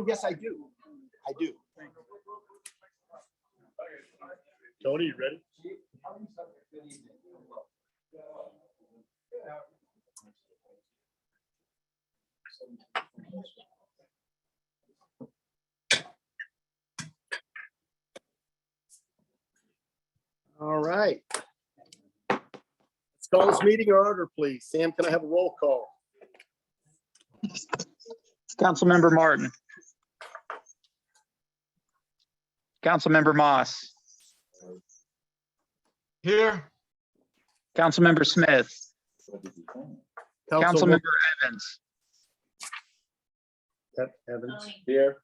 Yes, I do. I do. Tony, you ready? All right. Let's call this meeting in order, please. Sam, can I have a roll call? Councilmember Martin. Councilmember Moss. Here. Councilmember Smith. Councilmember Evans. Evans. Here.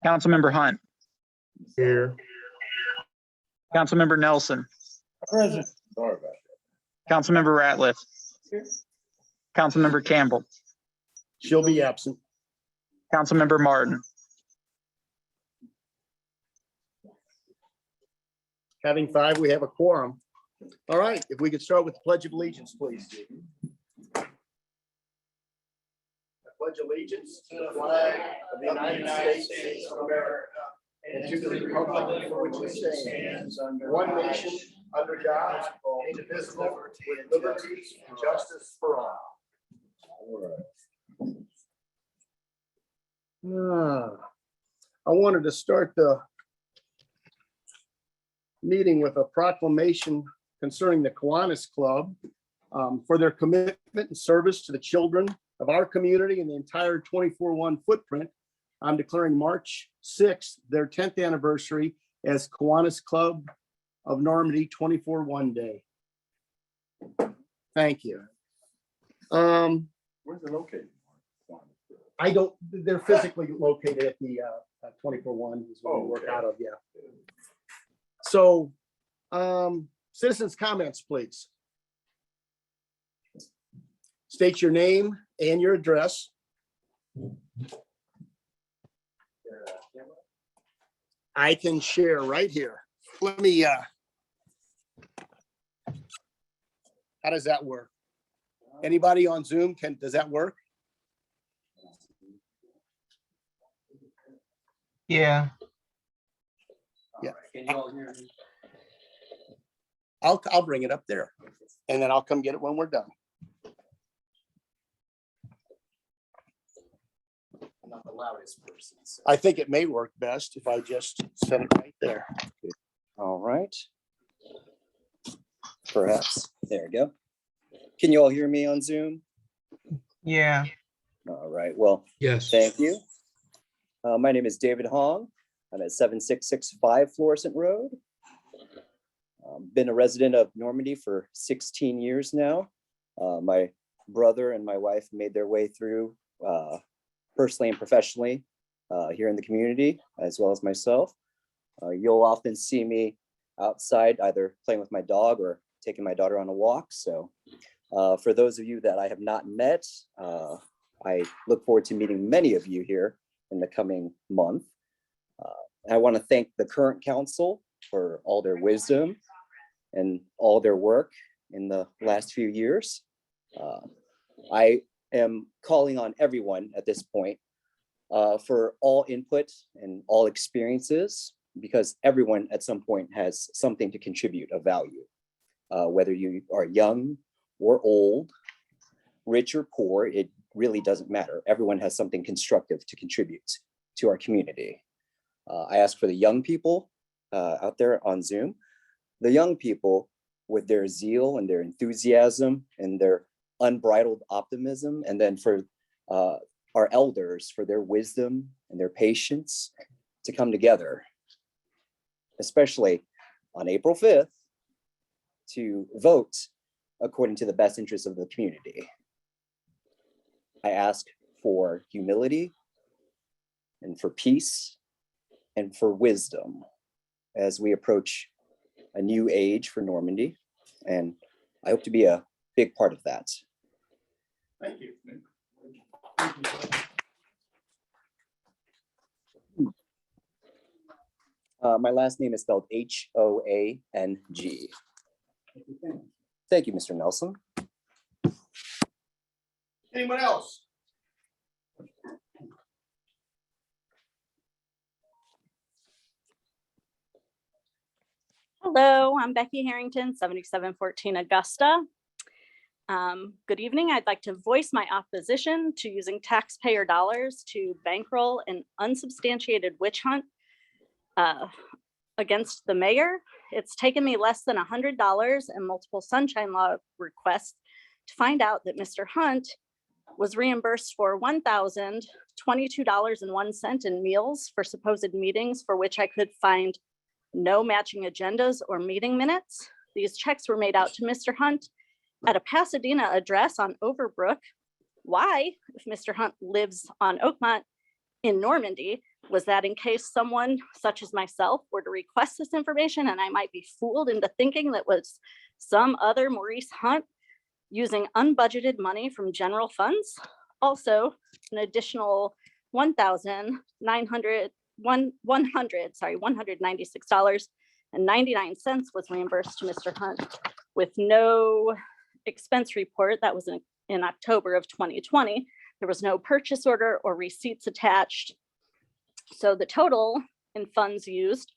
Councilmember Hunt. Here. Councilmember Nelson. Present. Sorry about Councilmember Ratliff. Councilmember Campbell. She'll be absent. Councilmember Martin. Having five, we have a quorum. All right, if we could start with the Pledge of Allegiance, please. I pledge allegiance to the flag of the United States of America and to the republic for which it stands, one nation, under God, indivisible, with liberty and justice for all. I wanted to start the meeting with a proclamation concerning the Kiwanis Club for their commitment and service to the children of our community and the entire 24/1 footprint. I'm declaring March 6th, their 10th anniversary as Kiwanis Club of Normandy 24/1 Day. Thank you. Where's it located? They're physically located at the 24/1 is where we work out of, yeah. So, citizens' comments, please. State your name and your address. I can share right here. Let me, how does that work? Anybody on Zoom does that work? Yeah. Yeah. I'll bring it up there and then I'll come get it when we're done. I'm not the loudest person. So. I think it may work best if I just set it right there. All right. Perhaps. There we go. Can you all hear me on Zoom? Yeah. All right. Well, Yes. thank you. My name is David Hong. I'm at 7665 Florissant Road. Been a resident of Normandy for 16 years now. My brother and my wife made their way through personally and professionally here in the community, as well as myself. You'll often see me outside either playing with my dog or taking my daughter on a walk. So for those of you that I have not met, I look forward to meeting many of you here in the coming month. I want to thank the current council for all their wisdom and all their work in the last few years. I am calling on everyone at this point for all input and all experiences, because everyone at some point has something to contribute of value. Whether you are young or old, rich or poor, it really doesn't matter. Everyone has something constructive to contribute to our community. I ask for the young people out there on Zoom, the young people with their zeal and their enthusiasm and their unbridled optimism, and then for our elders for their wisdom and their patience to come together, especially on April 5th, to vote according to the best interests of the community. I ask for humility and for peace and for wisdom as we approach a new age for Normandy. And I hope to be a big part of that. Thank you. My last name is spelled H-O-A-N-G. Thank you, Mr. Nelson. Anyone else? Hello, I'm Becky Harrington, 7714 Augusta. Good evening. I'd like to voice my opposition to using taxpayer dollars to bankroll an unsubstantiated witch hunt against the mayor. It's taken me less than $100 and multiple sunshine law requests to find out that Mr. Hunt was reimbursed for $1,022.01 in meals for supposed meetings for which I could find no matching agendas or meeting minutes. These checks were made out to Mr. Hunt at a Pasadena address on Overbrook. Why, if Mr. Hunt lives on Oakmont in Normandy, was that in case someone such as myself were to request this information and I might be fooled into thinking that was some other Maurice Hunt using unbudgeted money from general funds. Also, an additional $196.99 was reimbursed to Mr. Hunt with no expense report. That was in October of 2020. There was no purchase order or receipts attached. So the total in funds used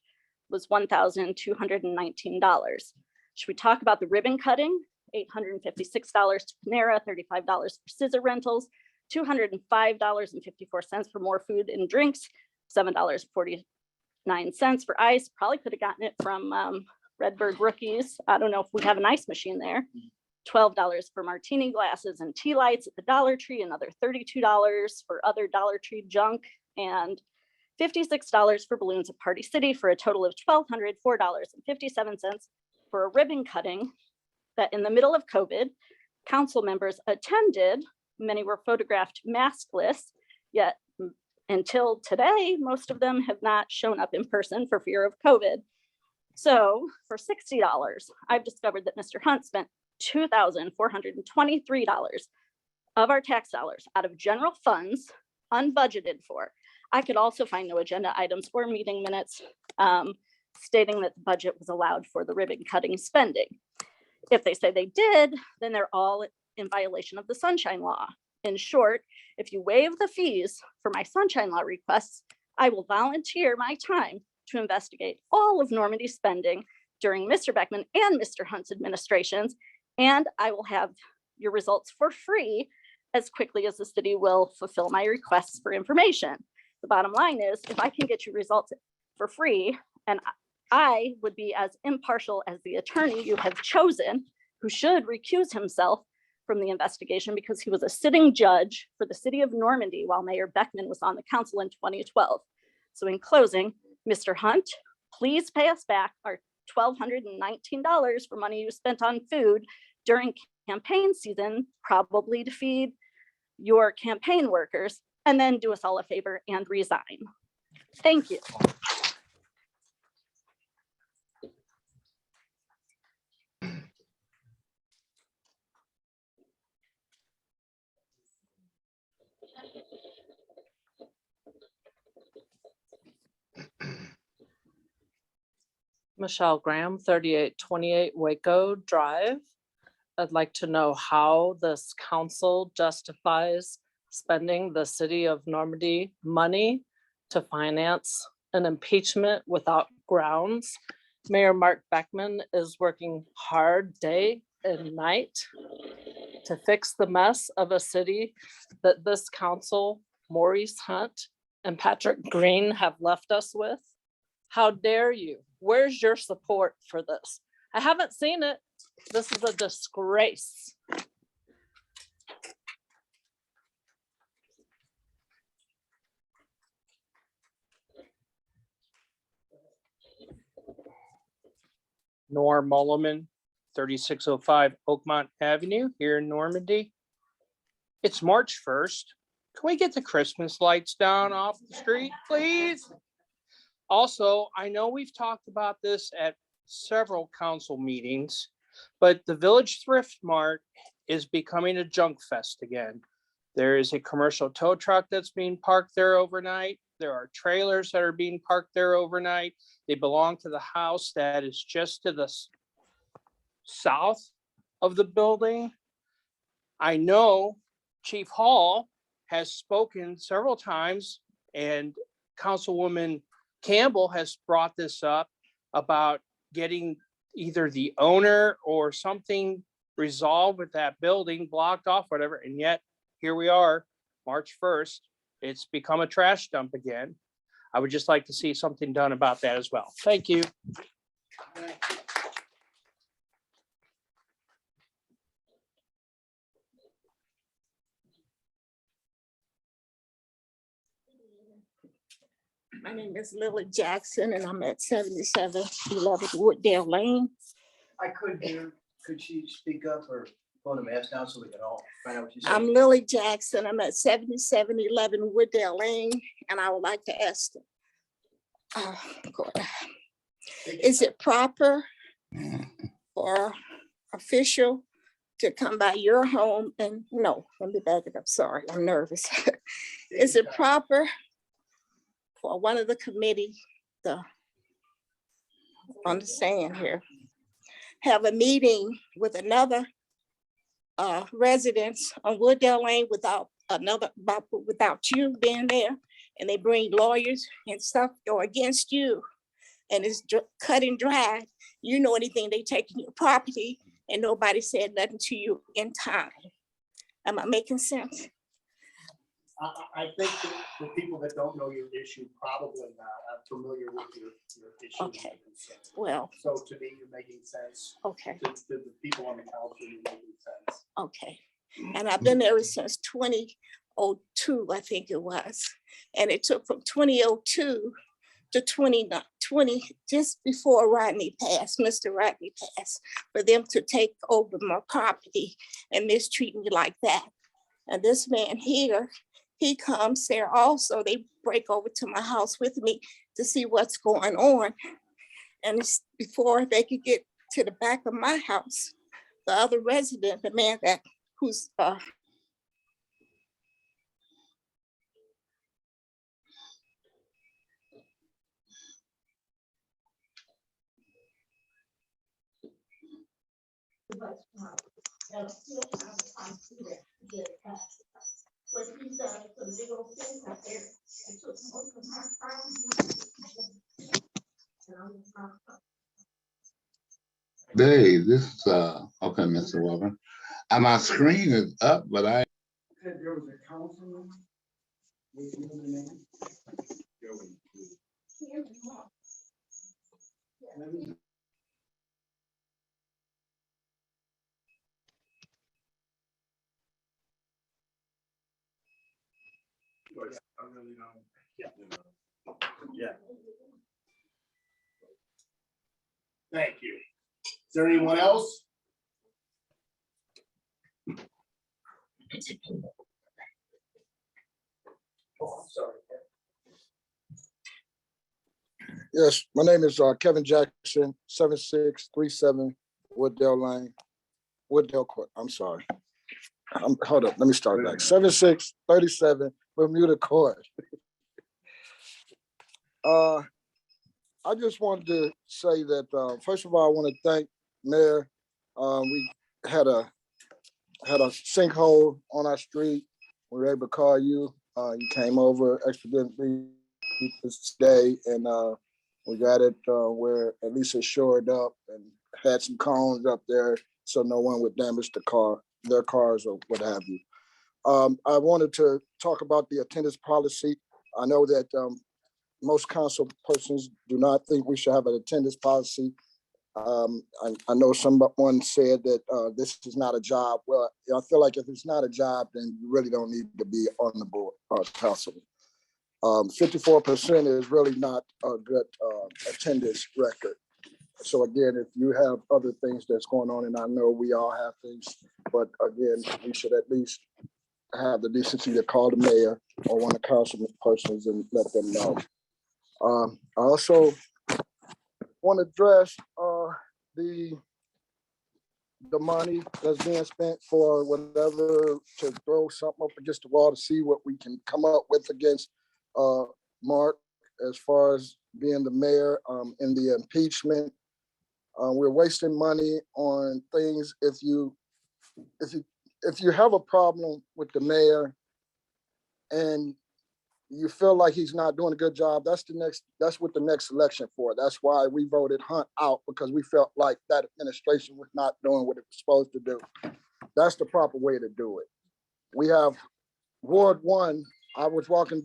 was $1,219. Should we talk about the ribbon cutting? $856 to Panera, $35 for scissor rentals, $205.54 for more food and drinks, $7.49 for ice. Probably could have gotten it from Redbird Rookies. I don't know if we have an ice machine there. $12 for martini glasses and tea lights at the Dollar Tree, another $32 for other Dollar Tree junk, and $56 for balloons at Party City, for a total of $1,204.57 for a ribbon cutting that in the middle of COVID, council members attended. Many were photographed maskless, yet until today, most of them have not shown up in person for fear of COVID. So for $60, I've discovered that Mr. Hunt spent $2,423 of our tax dollars out of general funds, unbudgeted for. I could also find no agenda items or meeting minutes stating that the budget was allowed for the ribbon cutting spending. If they say they did, then they're all in violation of the sunshine law. In short, if you waive the fees for my sunshine law requests, I will volunteer my time to investigate all of Normandy's spending during Mr. Beckman and Mr. Hunt's administrations, and I will have your results for free as quickly as the city will fulfill my requests for information. The bottom line is, if I can get you results for free, and I would be as impartial as the attorney you have chosen, who should recuse himself from the investigation because he was a sitting judge for the city of Normandy while Mayor Beckman was on the council in 2012. So in closing, Mr. Hunt, please pay us back our $1,219 for money you spent on food during campaign season, probably to feed your campaign workers, and then do us all a favor and resign. Thank you. Michelle Graham, 3828 Waco Drive. I'd like to know how this council justifies spending the city of Normandy money to finance an impeachment without grounds. Mayor Mark Beckman is working hard day and night to fix the mess of a city that this council, Maurice Hunt and Patrick Green, have left us with. How dare you? Where's your support for this? I haven't seen it. This is a disgrace. Norm Mulliman, 3605 Oakmont Avenue here in Normandy. It's March 1st. Can we get the Christmas lights down off the street, please? Also, I know we've talked about this at several council meetings, but the Village Thrift Mart is becoming a junk fest again. There is a commercial tow truck that's being parked there overnight. There are trailers that are being parked there overnight. They belong to the house that is just to the south of the building. I know Chief Hall has spoken several times, and Councilwoman Campbell has brought this up about getting either the owner or something resolved with that building, blocked off, whatever, and yet here we are, March 1st, it's become a trash dump again. I would just like to see something done about that as well. Thank you. My name is Lily Jackson and I'm at 7711 Wooddale Lane. I couldn't hear. Could she speak up or phone the mask down so we can all find out what she's saying? I'm Lily Jackson. I'm at 7711 Wooddale Lane and I would like to ask, is it proper for official to come by your home and, no, let me back it up, sorry, I'm nervous. Is it proper for one of the committee to understand here, have a meeting with another residents on Wooddale Lane without you being there, and they bring lawyers and stuff go against you, and it's cut and dried. You know anything, they taking your property and nobody said nothing to you in time. Am I making sense? I think that for people that don't know your issue, probably not. I'm familiar with your issue. Okay. Well, So to me, you're making sense. okay, To the people on the council, you're making sense. okay. And I've been there since 2002, I think it was. And it took from 2002 to 2020, just before Rodney passed, Mr. Rodney passed, for them to take over my property and mistreat me like that. And this man here, he comes there also, they break over to my house with me to see what's going on. And it's before they could get to the back of my house, the other resident, the man that who's Dave, this is, okay, Mr. Weber. And my screen is up, but I. There was a councilman. I really don't. Yeah. Thank you. Is there anyone else? Oh, I'm sorry. Yes, my name is Kevin Jackson, 7637 Wooddale Lane, Wooddale Court. I'm sorry. Hold up, let me start back. 7637 Bermuda Court. I just wanted to say that, first of all, I want to thank Mayor. We had a sinkhole on our street. We were able to call you. You came over expediently this day, and we got it where at least it shored up and had some cones up there so no one would damage their cars or what have you. I wanted to talk about the attendance policy. I know that most council persons do not think we should have an attendance policy. I know someone said that this is not a job. Well, I feel like if it's not a job, then you really don't need to be on the board or council. 54% is really not a good attendance record. So again, if you have other things that's going on, and I know we all have things, but again, we should at least have the decency to call the mayor or one of the council persons and let them know. I also want to address the money that's being spent for whatever, to throw something up against the wall to see what we can come up with against Mark as far as being the mayor in the impeachment. We're wasting money on things. If you have a problem with the mayor and you feel like he's not doing a good job, that's what the next election for. That's why we voted Hunt out, because we felt like that administration was not doing what it was supposed to do. That's the proper way to do it. We have Ward 1. I was walking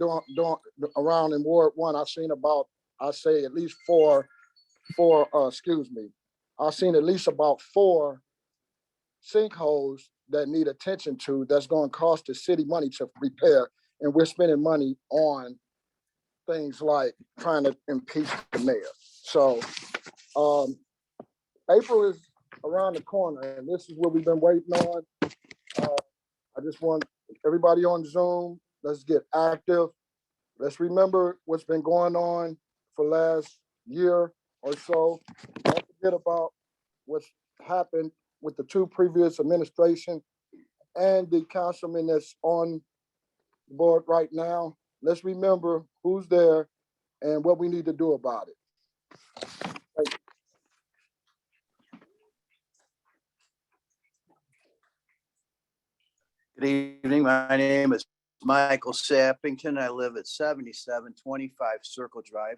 around in Ward 1. I've seen about, I say at least I've seen at least about 4 sinkholes that need attention to, that's going to cost the city money to repair. And we're spending money on things like trying to impeach the mayor. So April is around the corner, and this is what we've been waiting on. I just want everybody on Zoom, let's get active. Let's remember what's been going on for last year or so. Don't forget about what's happened with the 2 previous administration and the councilman that's on the board right now. Let's remember who's there and what we need to do about it. Thank you. Good evening. My name is Michael Sappington. I live at 7725 Circle Drive,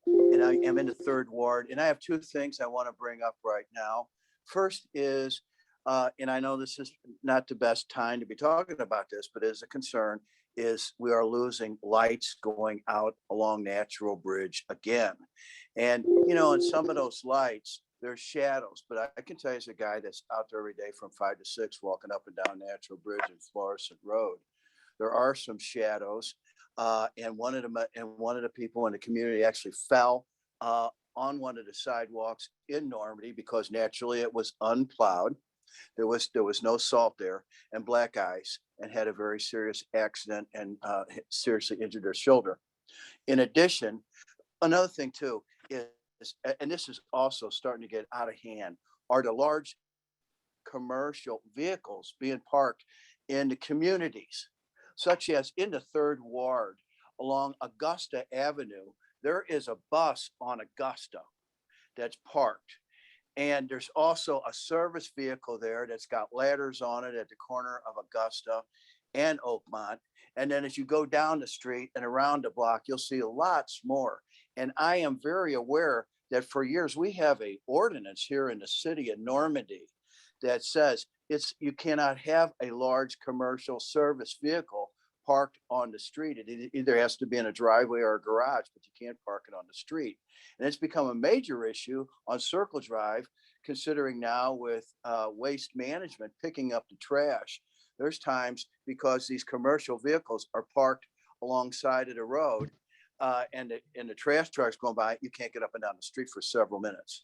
and I am in the 3rd Ward. And I have 2 things I want to bring up right now. First is, and I know this is not the best time to be talking about this, but as a concern, is we are losing lights going out along Natural Bridge again. And, you know, in some of those lights, there's shadows, but I can tell you as a guy that's out there every day from 5 to 6, walking up and down Natural Bridge and Florissant Road, there are some shadows. And one of the people in the community actually fell on one of the sidewalks in Normandy because naturally it was unplowed. There was no salt there and black ice, and had a very serious accident and seriously injured their shoulder. In addition, another thing too is, and this is also starting to get out of hand, are the large commercial vehicles being parked in the communities, such as in the 3rd Ward along Augusta Avenue. There is a bus on Augusta that's parked. And there's also a service vehicle there that's got ladders on it at the corner of Augusta and Oakmont. And then as you go down the street and around the block, you'll see lots more. And I am very aware that for years we have an ordinance here in the city of Normandy that says you cannot have a large commercial service vehicle parked on the street. It either has to be in a driveway or a garage, but you can't park it on the street. And it's become a major issue on Circle Drive, considering now with waste management picking up the trash. There's times because these commercial vehicles are parked alongside of the road and the trash trucks going by, you can't get up and down the street for several minutes.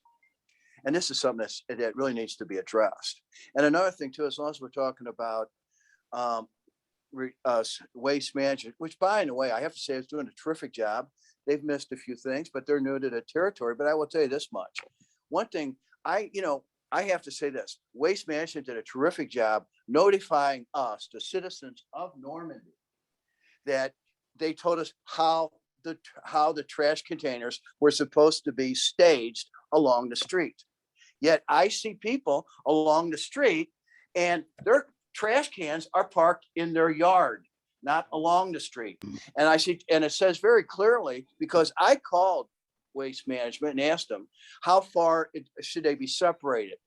And this is something that really needs to be addressed. And another thing too, as long as we're talking about waste management, which by the way, I have to say is doing a terrific job. They've missed a few things, but they're new to the territory. But I will tell you this much. One thing I have to say this, Waste Management did a terrific job notifying us, the citizens of Normandy, that they told us how the trash containers were supposed to be staged along the street. Yet I see people along the street and their trash cans are parked in their yard, not along the street. And I see, and it says very clearly, because I called Waste Management and asked them how far should they be separated,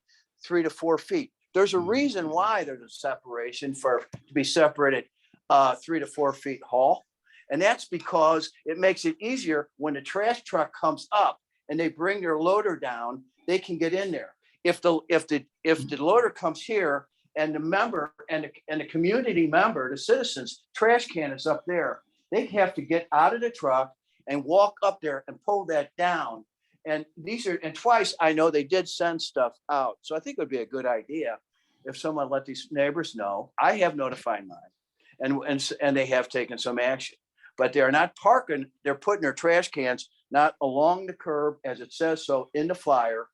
3 to 4 feet. There's a reason why there's a separation to be separated 3 to 4 feet haul. And that's because it makes it easier when the trash truck comes up and they bring their loader down, they can get in there. If the loader comes here and the member and the community member, the citizens, trash can is up there, they have to get out of the truck and walk up there and pull that down. And twice I know they did send stuff out. So I think it would be a good idea if someone let these neighbors know. I have notified mine and they have taken some action, but they're not parking. They're putting their trash cans not along the curb as it says so in the flyer,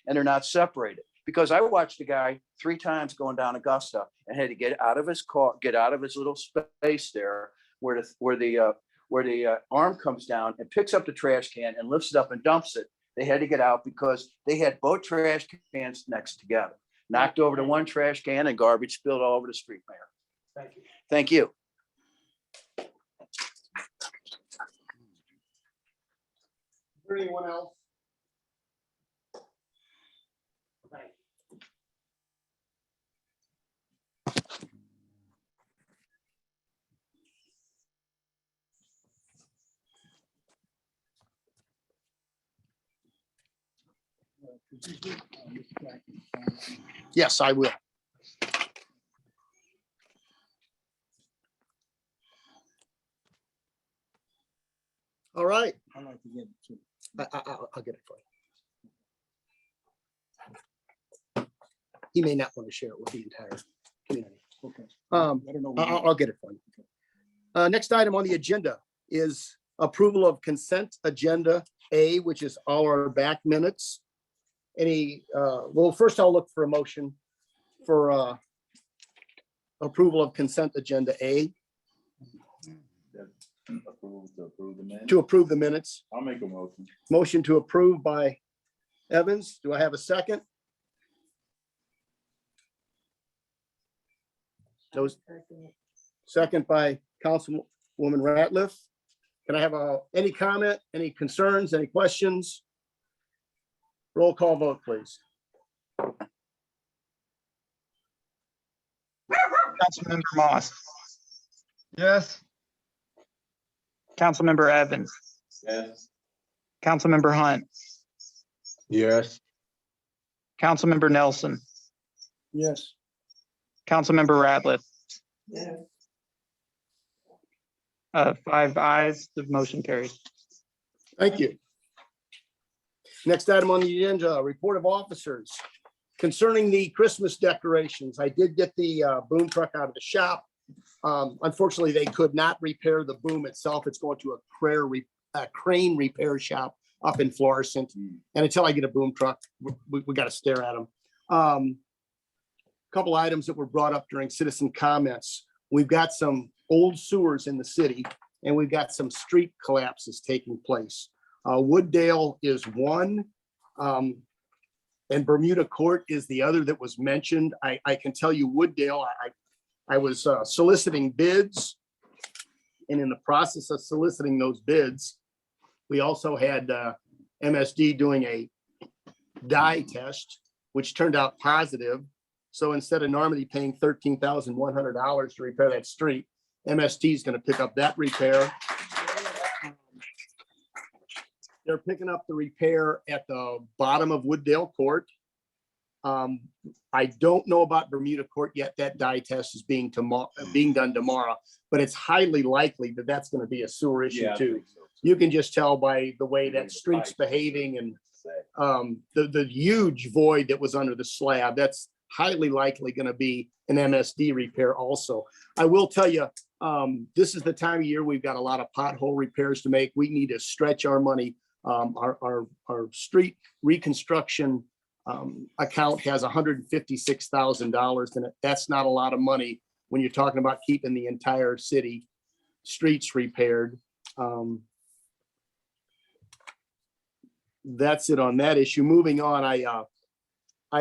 and they're not separated. Because I watched a guy 3 times going down Augusta and had to get out of his car, get out of his little space there where the arm comes down and picks up the trash can and lifts it up and dumps it. They had to get out because they had both trash cans next together, knocked over to one trash can and garbage spilled all over the street, Mayor. Thank you. Thank you. there anyone else? Yes, I will. All right. I'd like to get it too. I'll get it for you. He may not want to share it with the entire community. Okay. I'll get it for you. Next item on the agenda is approval of consent agenda A, which is all our back minutes. Well, first I'll look for a motion for approval of consent agenda A. To approve the minutes. I'll make a motion. Motion to approve by Evans. Do I have a second? Second by Councilwoman Ratliff. Can I have any comment, any concerns, any questions? Roll call vote, please. Councilmember Moss, Yes. Councilmember Evans, Yes. Councilmember Hunt, Yes. Councilmember Nelson, Yes. Councilmember Ratliff. 5 ayes, the motion carries. Thank you. Next item on the agenda, report of officers. Concerning the Christmas decorations, I did get the boom truck out of the shop. Unfortunately, they could not repair the boom itself. It's going to a crane repair shop up in Florissant. And until I get a boom truck, we got to stare at them. Couple items that were brought up during citizen comments. We've got some old sewers in the city, and we've got some street collapses taking place. Wooddale is one, and Bermuda Court is the other that was mentioned. I can tell you Wooddale, I was soliciting bids, and in the process of soliciting those bids, we also had MSD doing a dye test, which turned out positive. So instead of Normandy paying $13,100 to repair that street, MST is going to pick up that repair. They're picking up the repair at the bottom of Wooddale Court. I don't know about Bermuda Court yet. That dye test is being done tomorrow, but it's highly likely that that's going to be a sewer issue too. You can just tell by the way that street's behaving and the huge void that was under the slab. That's highly likely going to be an MSD repair also. I will tell you, this is the time of year we've got a lot of pothole repairs to make. We need to stretch our money. Our street reconstruction account has $156,000 in it. That's not a lot of money when you're talking about keeping the entire city streets repaired. That's it on that issue. Moving on, I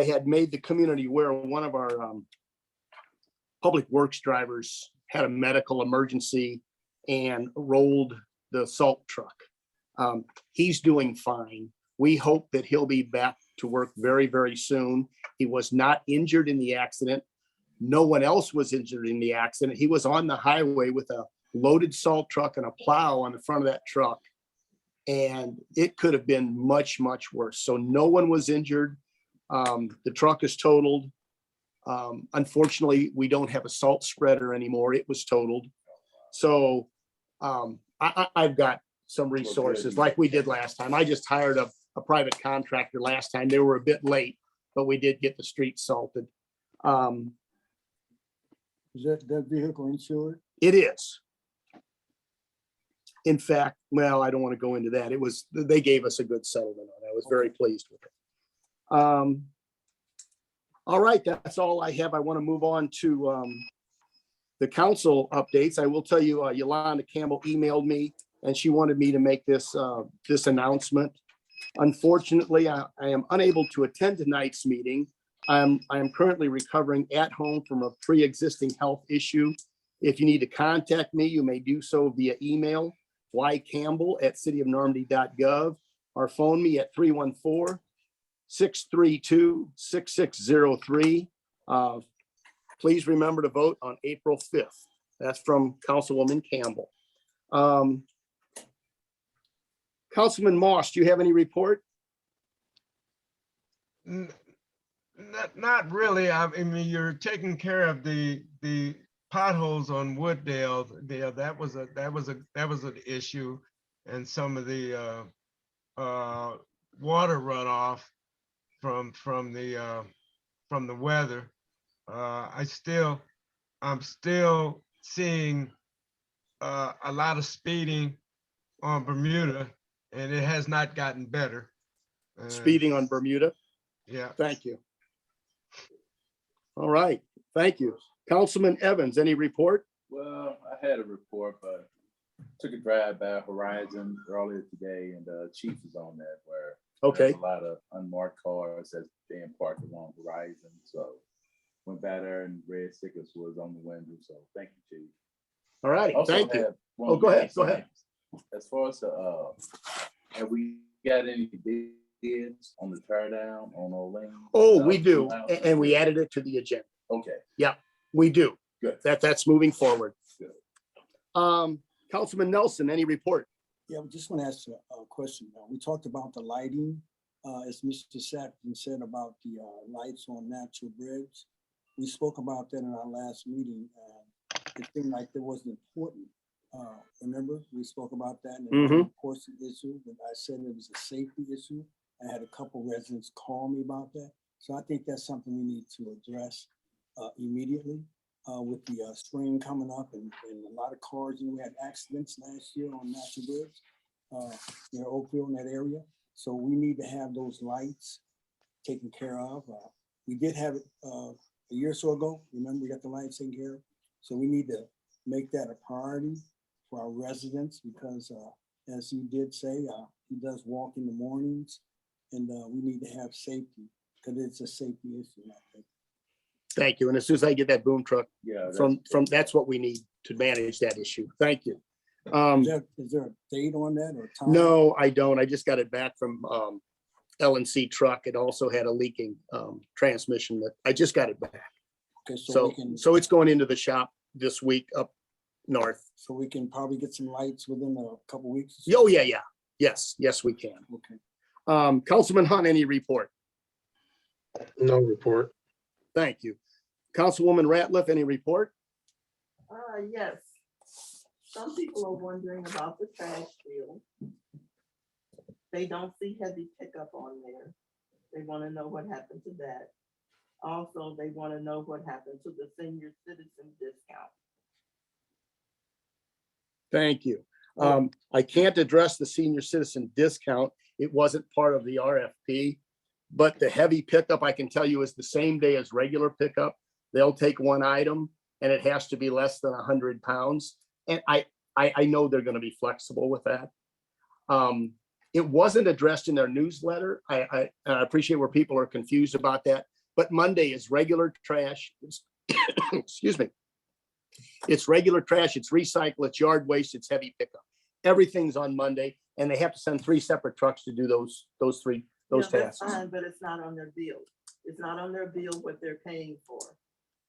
had made the community aware one of our public works drivers had a medical emergency and rolled the salt truck. He's doing fine. We hope that he'll be back to work very, very soon. He was not injured in the accident. No one else was injured in the accident. He was on the highway with a loaded salt truck and a plow on the front of that truck. And it could have been much, much worse. So no one was injured. The truck is totaled. Unfortunately, we don't have a salt spreader anymore. It was totaled. So I've got some resources like we did last time. I just hired a private contractor last time. They were a bit late, but we did get the street salted. Is that vehicle insured? It is. In fact, well, I don't want to go into that. They gave us a good settlement on it. I was very pleased with it. All right, that's all I have. I want to move on to the council updates. I will tell you, Yolanda Campbell emailed me and she wanted me to make this announcement. Unfortunately, I am unable to attend tonight's meeting. I am currently recovering at home from a pre-existing health issue. If you need to contact me, you may do so via email, ycampbell@cityofnormandy.gov, or phone me at 314-632-6603. Please remember to vote on April 5th. That's from Councilwoman Campbell. Councilman Moss, do you have any report? Not really. I mean, you're taking care of the potholes on Wooddale. That was an issue, and some of the water runoff from the weather. I'm still seeing a lot of speeding on Bermuda, and it has not gotten better. Speeding on Bermuda? Yeah. Thank you. All right, thank you. Councilman Evans, any report? Well, I had a report, but took a drive by Horizon earlier today, and the chief is on that where Okay, there's a lot of unmarked cars that's being parked along Horizon. So went by there and red stickers was on the window. So thank you, chief. all right, Also thank you. have one Oh, go ahead, last go ahead. thing. As far as the, have we got any bids on the tear down on Olin? Oh, we do, and we added it to the agenda. Okay, We do. good. That's moving forward. Good. Councilman Nelson, any report? Yeah, we just want to ask a question. We talked about the lighting, as Mr. Sappington said about the lights on Natural Bridge. We spoke about that in our last meeting, and it seemed like it wasn't important. Remember, we spoke about that, and it was an important issue, but I said it was a safety issue. I had a couple residents call me about that. So I think that's something we need to address immediately. With the spring coming up and a lot of cars, we had accidents last year on Natural Bridge, near Oakville in that area. So we need to have those lights taken care of. We did have it a year or so ago. Remember, we got the lights taken care of. So we need to make that a priority for our residents because as he did say, he does walk in the mornings and we need to have safety because it's a safety issue, I think. Thank you. And as soon as I get that boom truck Yeah. from that's what we need to manage that issue. Thank you. Is there a date on that or time? No, I don't. I just got it back from L&C truck. It also had a leaking transmission that I just got it back. Okay, so So, we can, so it's going into the shop this week up north. so we can probably get some lights within a couple weeks. Oh, yeah. Yes, we can. Okay. Councilman Hunt, any report? No report. Thank you. Councilwoman Ratliff, any report? Yes. Some people are wondering about the trash bill. They don't see heavy pickup on there. They want to know what happened to that. Also, they want to know what happened to the senior citizen discount. Thank you. I can't address the senior citizen discount. It wasn't part of the RFP, but the heavy pickup, I can tell you, is the same day as regular pickup. They'll take one item and it has to be less than 100 pounds. And I know they're going to be flexible with that. It wasn't addressed in their newsletter. I appreciate where people are confused about that, but Monday is regular trash. Excuse me. It's regular trash, it's recycle, it's yard waste, it's heavy pickup. Everything's on Monday and they have to send 3 separate trucks to do those Yeah, that's tasks. fine, but it's not on their bill. It's not on their bill what they're paying for.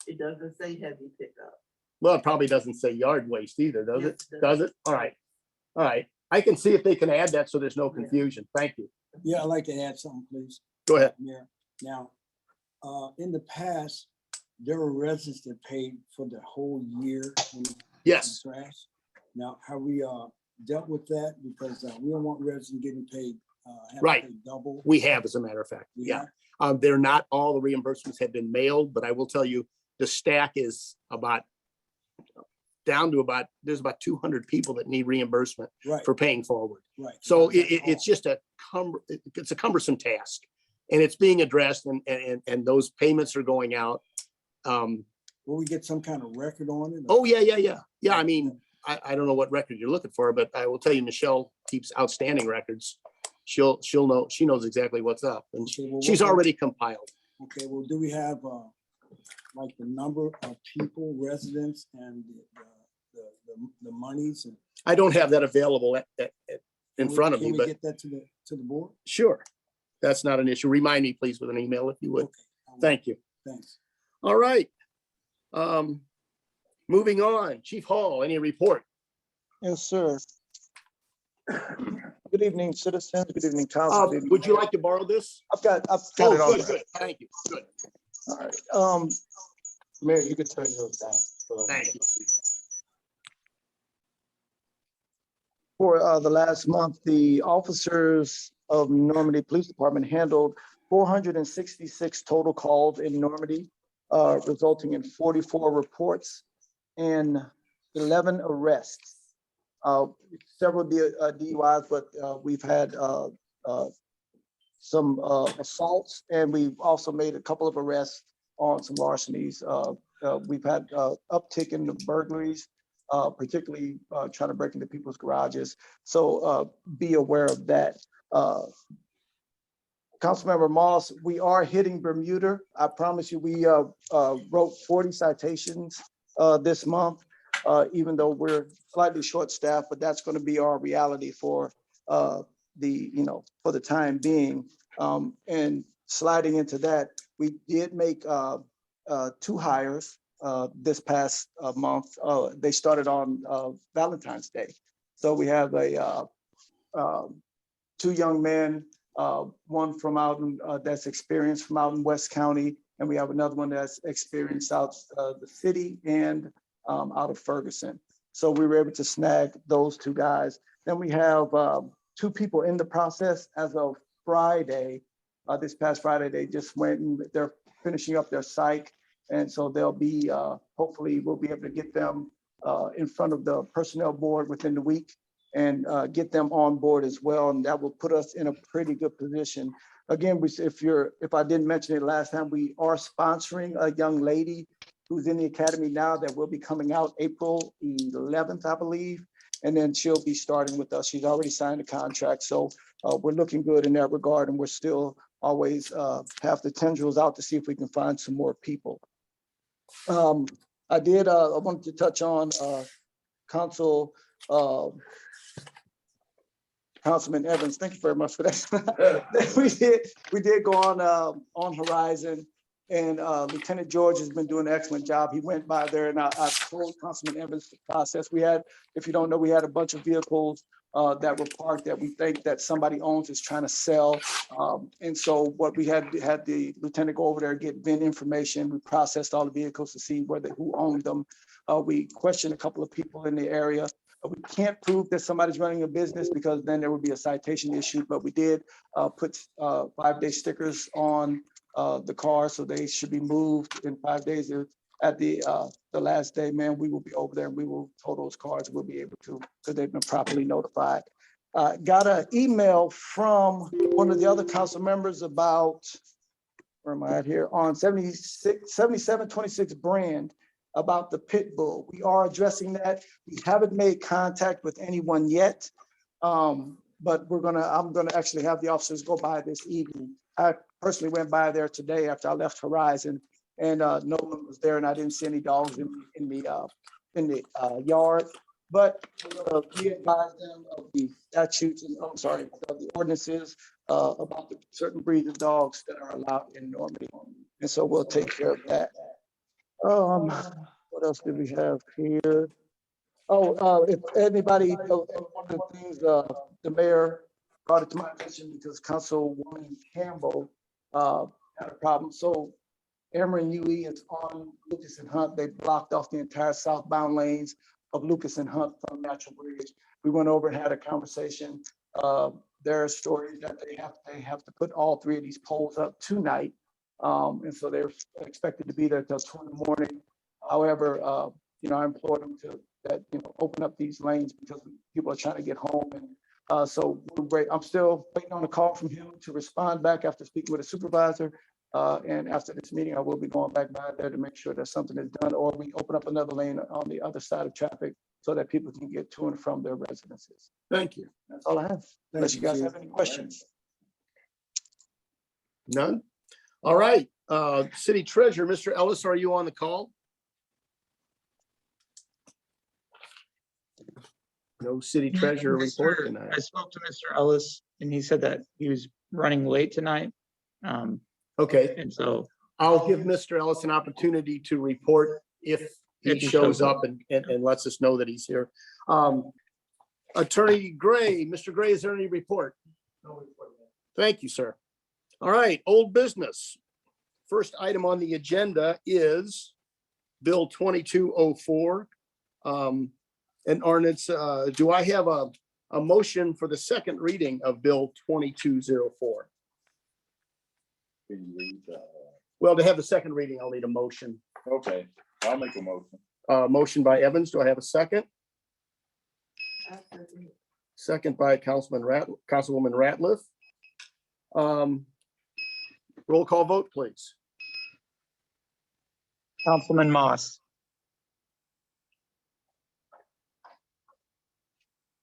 It doesn't say heavy pickup. Well, it probably doesn't say yard waste either, does it? Yes, it Does it? All right. All right. I can see if they can add that so there's no confusion. Thank you. Yeah, I'd like to add something, please. Go ahead. Mayor. Now, in the past, there were residents that paid for the whole year. when they Yes. Trash. Now, have we dealt with that? Because we don't want residents getting paid. Have to Right. pay double. We have, as a matter of fact. We Yeah. have? They're not all the reimbursements have been mailed, but I will tell you, the stack is about down to about, there's about 200 people that need reimbursement Right, for paying forward. right. So That's it's all. just it's a cumbersome task and it's being addressed and those payments are going out. Will we get some kind of record on it? Oh, yeah. Yeah, I mean, I don't know what record you're looking for, but I will tell you, Michelle keeps outstanding records. She'll know, she knows exactly what's up and Okay, well, she's what- already compiled. Okay, well, do we have like the number of people, residents and the monies? And I don't have that available at in front of Can me, we but get that to the board? sure. That's not an issue. Remind me, please, with an email if you would. Okay, I will. Thank you. Thanks. All right. Moving on, Chief Hall, any report? Yes, sir. Good evening, citizens. Good evening, council. Good evening. Would you like to borrow this? I've got Oh, it on. good, good. Thank you. Good. All right. Mayor, you could turn yours down. Thank you. For the last month, the officers of Normandy Police Department handled 466 total calls in Normandy, resulting in 44 reports and 11 arrests. Several DUIs, but we've had some assaults, and we've also made a couple of arrests on some larcenies. We've had uptick in the burglaries, particularly trying to break into people's garages. So be aware of that. Councilmember Moss, we are hitting Bermuda. I promise you, we wrote 40 citations this month, even though we're slightly short-staffed, but that's going to be our reality for for the time being. And sliding into that, we did make 2 hires this past month. They started on Valentine's Day. So we have 2 young men, one from out in, that's experienced from out in West County, and we have another one that's experienced out the city and out of Ferguson. So we were able to snag those 2 guys. Then we have 2 people in the process as of Friday. This past Friday, they just went and they're finishing up their psych. And so they'll be, hopefully we'll be able to get them in front of the personnel board within the week and get them on board as well. And that will put us in a pretty good position. Again, if I didn't mention it last time, we are sponsoring a young lady who's in the academy now that will be coming out April 11th, I believe. And then she'll be starting with us. She's already signed a contract. So we're looking good in that regard. And we're still always have the tendrils out to see if we can find some more people. I wanted to touch on Councilman Evans. Thank you very much for that. we did go on Horizon, and Lieutenant George has been doing an excellent job. He went by there, and I told Councilman Evans the process. We had, if you don't know, we had a bunch of vehicles that were parked that we think that somebody owns is trying to sell. And so what we had the lieutenant go over there, get VIN information. We processed all the vehicles to see who owned them. We questioned a couple of people in the area. We can't prove that somebody's running a business because then there would be a citation issue, but we did put 5-day stickers on the car, so they should be moved in 5 days. At the last day, man, we will be over there and we will tow those cars. We'll be able to, because they've been properly notified. Got an email from one of the other council members about, where am I at here, on 7726 Brand about the pit bull. We are addressing that. We haven't made contact with anyone yet, but I'm gonna actually have the officers go by this evening. I personally went by there today after I left Horizon, and no one was there, and I didn't see any dogs in the yard. But we advised them of the statutes and of the ordinances about the certain breeds of dogs that are allowed in Normandy, and so we'll take care of that. What else did we have here? If anybody, one of the things the mayor brought it to my attention because Councilwoman Campbell had a problem. So Ameren UE is on Lucas and Hunt. They blocked off the entire southbound lanes of Lucas and Hunt from Natural Bridge. We went over and had a conversation. There are stories that they have to put all 3 of these poles up tonight. And so they're expected to be there till 2 in the morning. However, I implored them to open up these lanes because people are trying to get home. And so I'm still waiting on a call from him to respond back after speaking with a supervisor. And after this meeting, I will be going back by there to make sure that something is done, or we open up another lane on the other side of traffic so that people can get to and from their residences. Thank you. That's all I have. Unless you guys have any questions. None? All right. City Treasurer, Mr. Ellis, are you on the call? No city treasurer report Mr. tonight. I spoke to Mr. Ellis and he said that he was running late tonight. Okay, And so I'll give Mr. Ellis an opportunity to report if he shows up and lets us know that he's here. Attorney Gray, Mr. Gray, is there any report? No report. Thank you, sir. All right, old business. First item on the agenda is Bill 2204. An ordinance, do I have a motion for the second reading of Bill 2204? Can you read the? Well, to have the second reading, I'll need a motion. Okay, I'll make a motion. Motion by Evans. Do I have a second? Second by Councilwoman Ratliff. Roll call vote, please. Councilman Moss,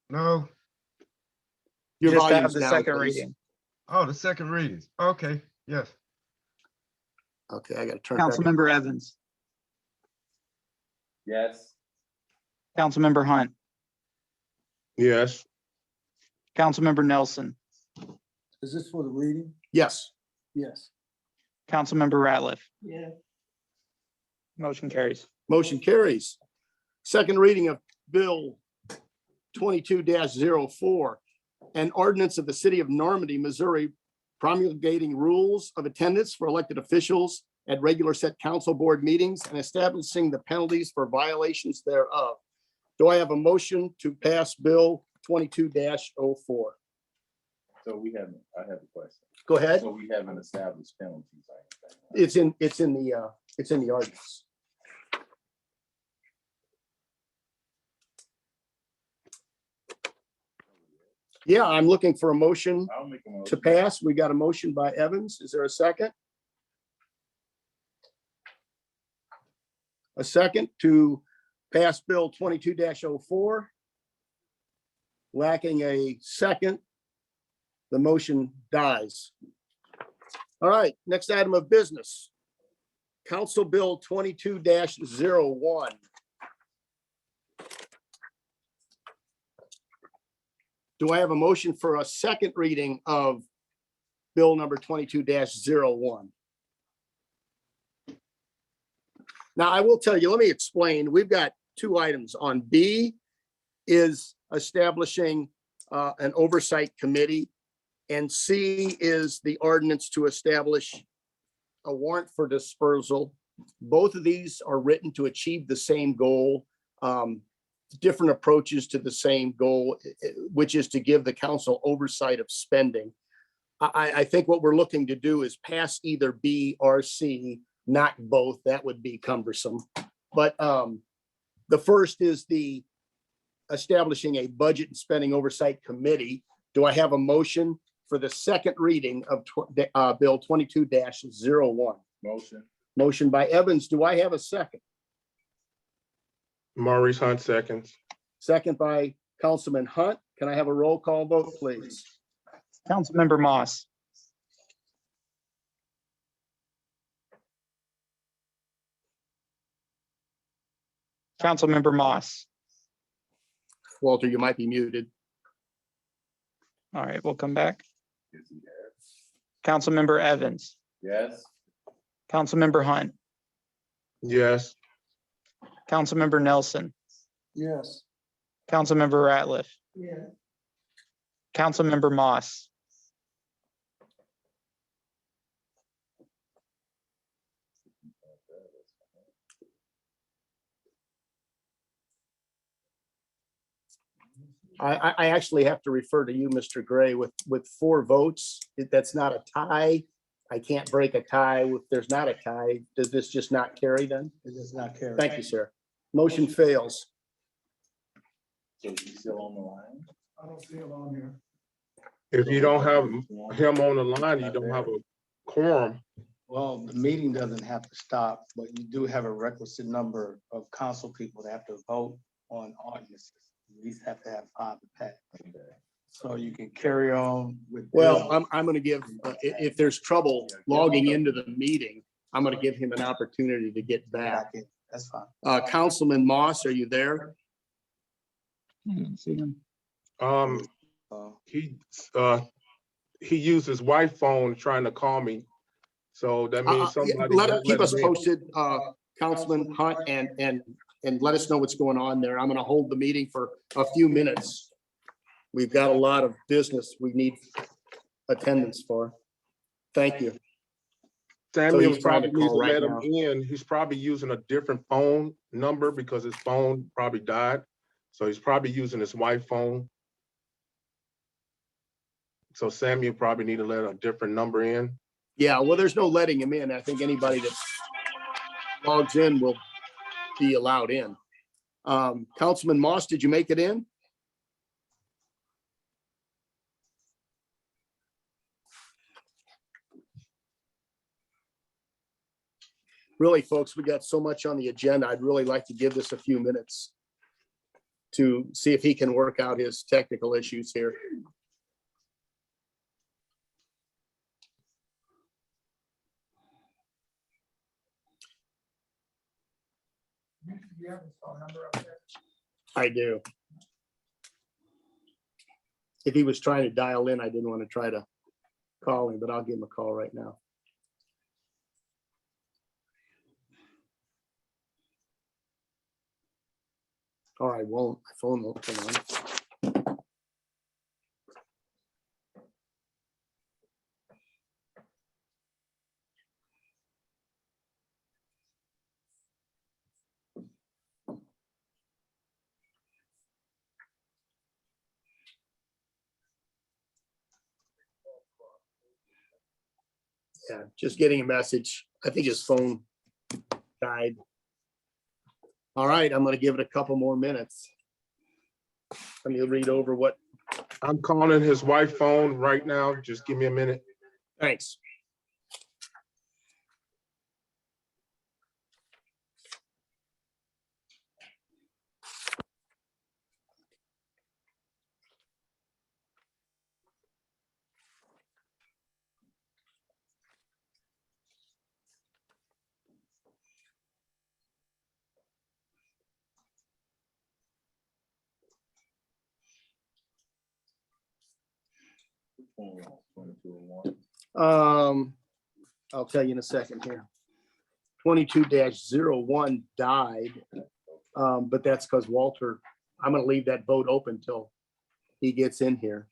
No. Your just to have volume's the down, second please. reading. Oh, the second readings. Okay, yes. Okay, I gotta turn it back. Councilmember Evans, Yes. Councilmember Hunt, Yes. Councilmember Nelson, Is this for the reading? Yes, Yes. Councilmember Ratliff. Yeah. Motion carries. motion carries. Second reading of Bill 22-04, an ordinance of the city of Normandy, Missouri, promulgating rules of attendance for elected officials at regular set council board meetings and establishing the penalties for violations thereof. Do I have a motion to pass Bill 22-04? So I have a question. Go ahead. So we haven't established penalties. or anything, right? It's in the ordinance. Yeah, I'm looking for a motion I'll make a motion. to pass. We got a motion by Evans. Is there a second? A second to pass Bill 22-04. Lacking a second, the motion dies. All right, next item of business. Council Bill 22-01. Do I have a motion for a second reading of Bill number 22-01? Now, I will tell you, let me explain. We've got two items on B is establishing an oversight committee, and C is the ordinance to establish a warrant for dispersal. Both of these are written to achieve the same goal, different approaches to the same goal, which is to give the council oversight of spending. I think what we're looking to do is pass either B or C, not both. That would be cumbersome. But the first is the establishing a budget and spending oversight committee. Do I have a motion for the second reading of Bill 22-01? Motion. Motion by Evans. Do I have a second? Maurice Hunt seconds. Second by Councilman Hunt. Can I have a roll call vote, please? Councilmember Moss, Councilmember Moss. Walter, you might be muted. All right, we'll come back. Is he there? Councilmember Evans, Yes. Councilmember Hunt, Yes. Councilmember Nelson, Yes. Councilmember Ratliff, Yeah. Councilmember Moss, I actually have to refer to you, Mr. Gray, with 4 votes. That's not a tie. I can't break a tie if there's not a tie. Does this just not carry then? It does not carry. Thank you, sir. Motion fails. So is he still on the line? I don't see it on here. If you don't have him on the line, you don't have a quorum. Well, the meeting doesn't have to stop, but you do have a requisite number of council people that have to vote on ordinances. You at least have to have 5 to pass. So you can carry on with. Well, I'm going to give, if there's trouble logging into the meeting, I'm going to give him an opportunity to get back. That's fine. Councilman Moss, are you there? I didn't see him. He used his wife's phone trying to call me. So that means somebody. Keep us him in. posted, Councilman Hunt, and let us know what's going on there. I'm gonna hold the meeting for a few minutes. We've got a lot of business we need attendance for. Thank you. Samuel he's trying to probably needs to call right let him now. in. He's probably using a different phone number because his phone probably died. So he's probably using his wife's phone. So Samuel probably need to let a different number in. Yeah, well, there's no letting him in. I think anybody that logs in will be allowed in. Councilman Moss, did you make it in? Really, folks, we got so much on the agenda. I'd really like to give this a few minutes to see if he can work out his technical issues here. I do. If he was trying to dial in, I didn't want to try to call him, but I'll give him a call right now. Or I won't, my phone won't turn on. Yeah, just getting a message. I think his phone died. All right, I'm gonna give it a couple more minutes. Let me read over what. I'm calling his wife's phone right now. Just give me a minute. Thanks. I'll tell you in a second here. 22-01 died, but that's because Walter, I'm gonna leave that vote open till he gets in here.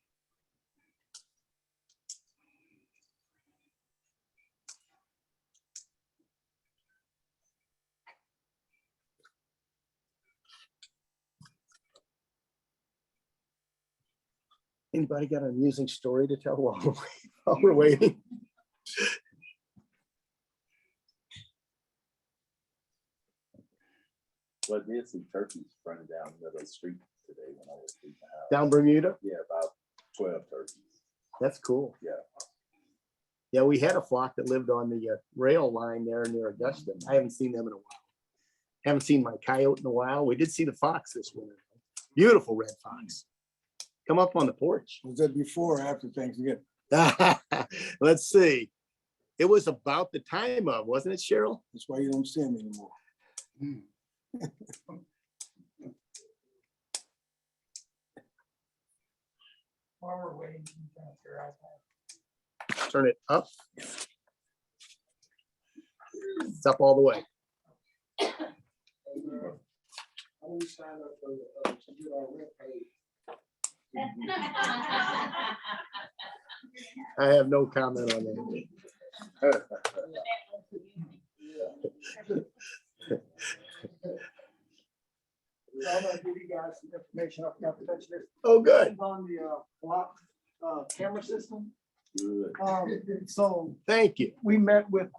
Anybody got an amusing story to tell while we're waiting? Well, I did see turkeys running down the middle of the street today when I was leaving the house. Down Bermuda? Yeah, about 12 turkeys. That's cool. Yeah. Yeah, we had a flock that lived on the rail line there near Augusta. I haven't seen them in a while. Haven't seen my coyote in a while. We did see the fox this winter. Beautiful red fox. Come up on the porch. Was that before or after Thanksgiving? Let's see. It was about the time of, wasn't it, Cheryl? That's why you don't see them anymore. While we're waiting, you can turn your iPad. Turn it up. It's up all the way. I have no comment on that. I'm gonna give you guys some information. I forgot to mention this. Oh, good. On the block camera system. Good. So Thank you. we met with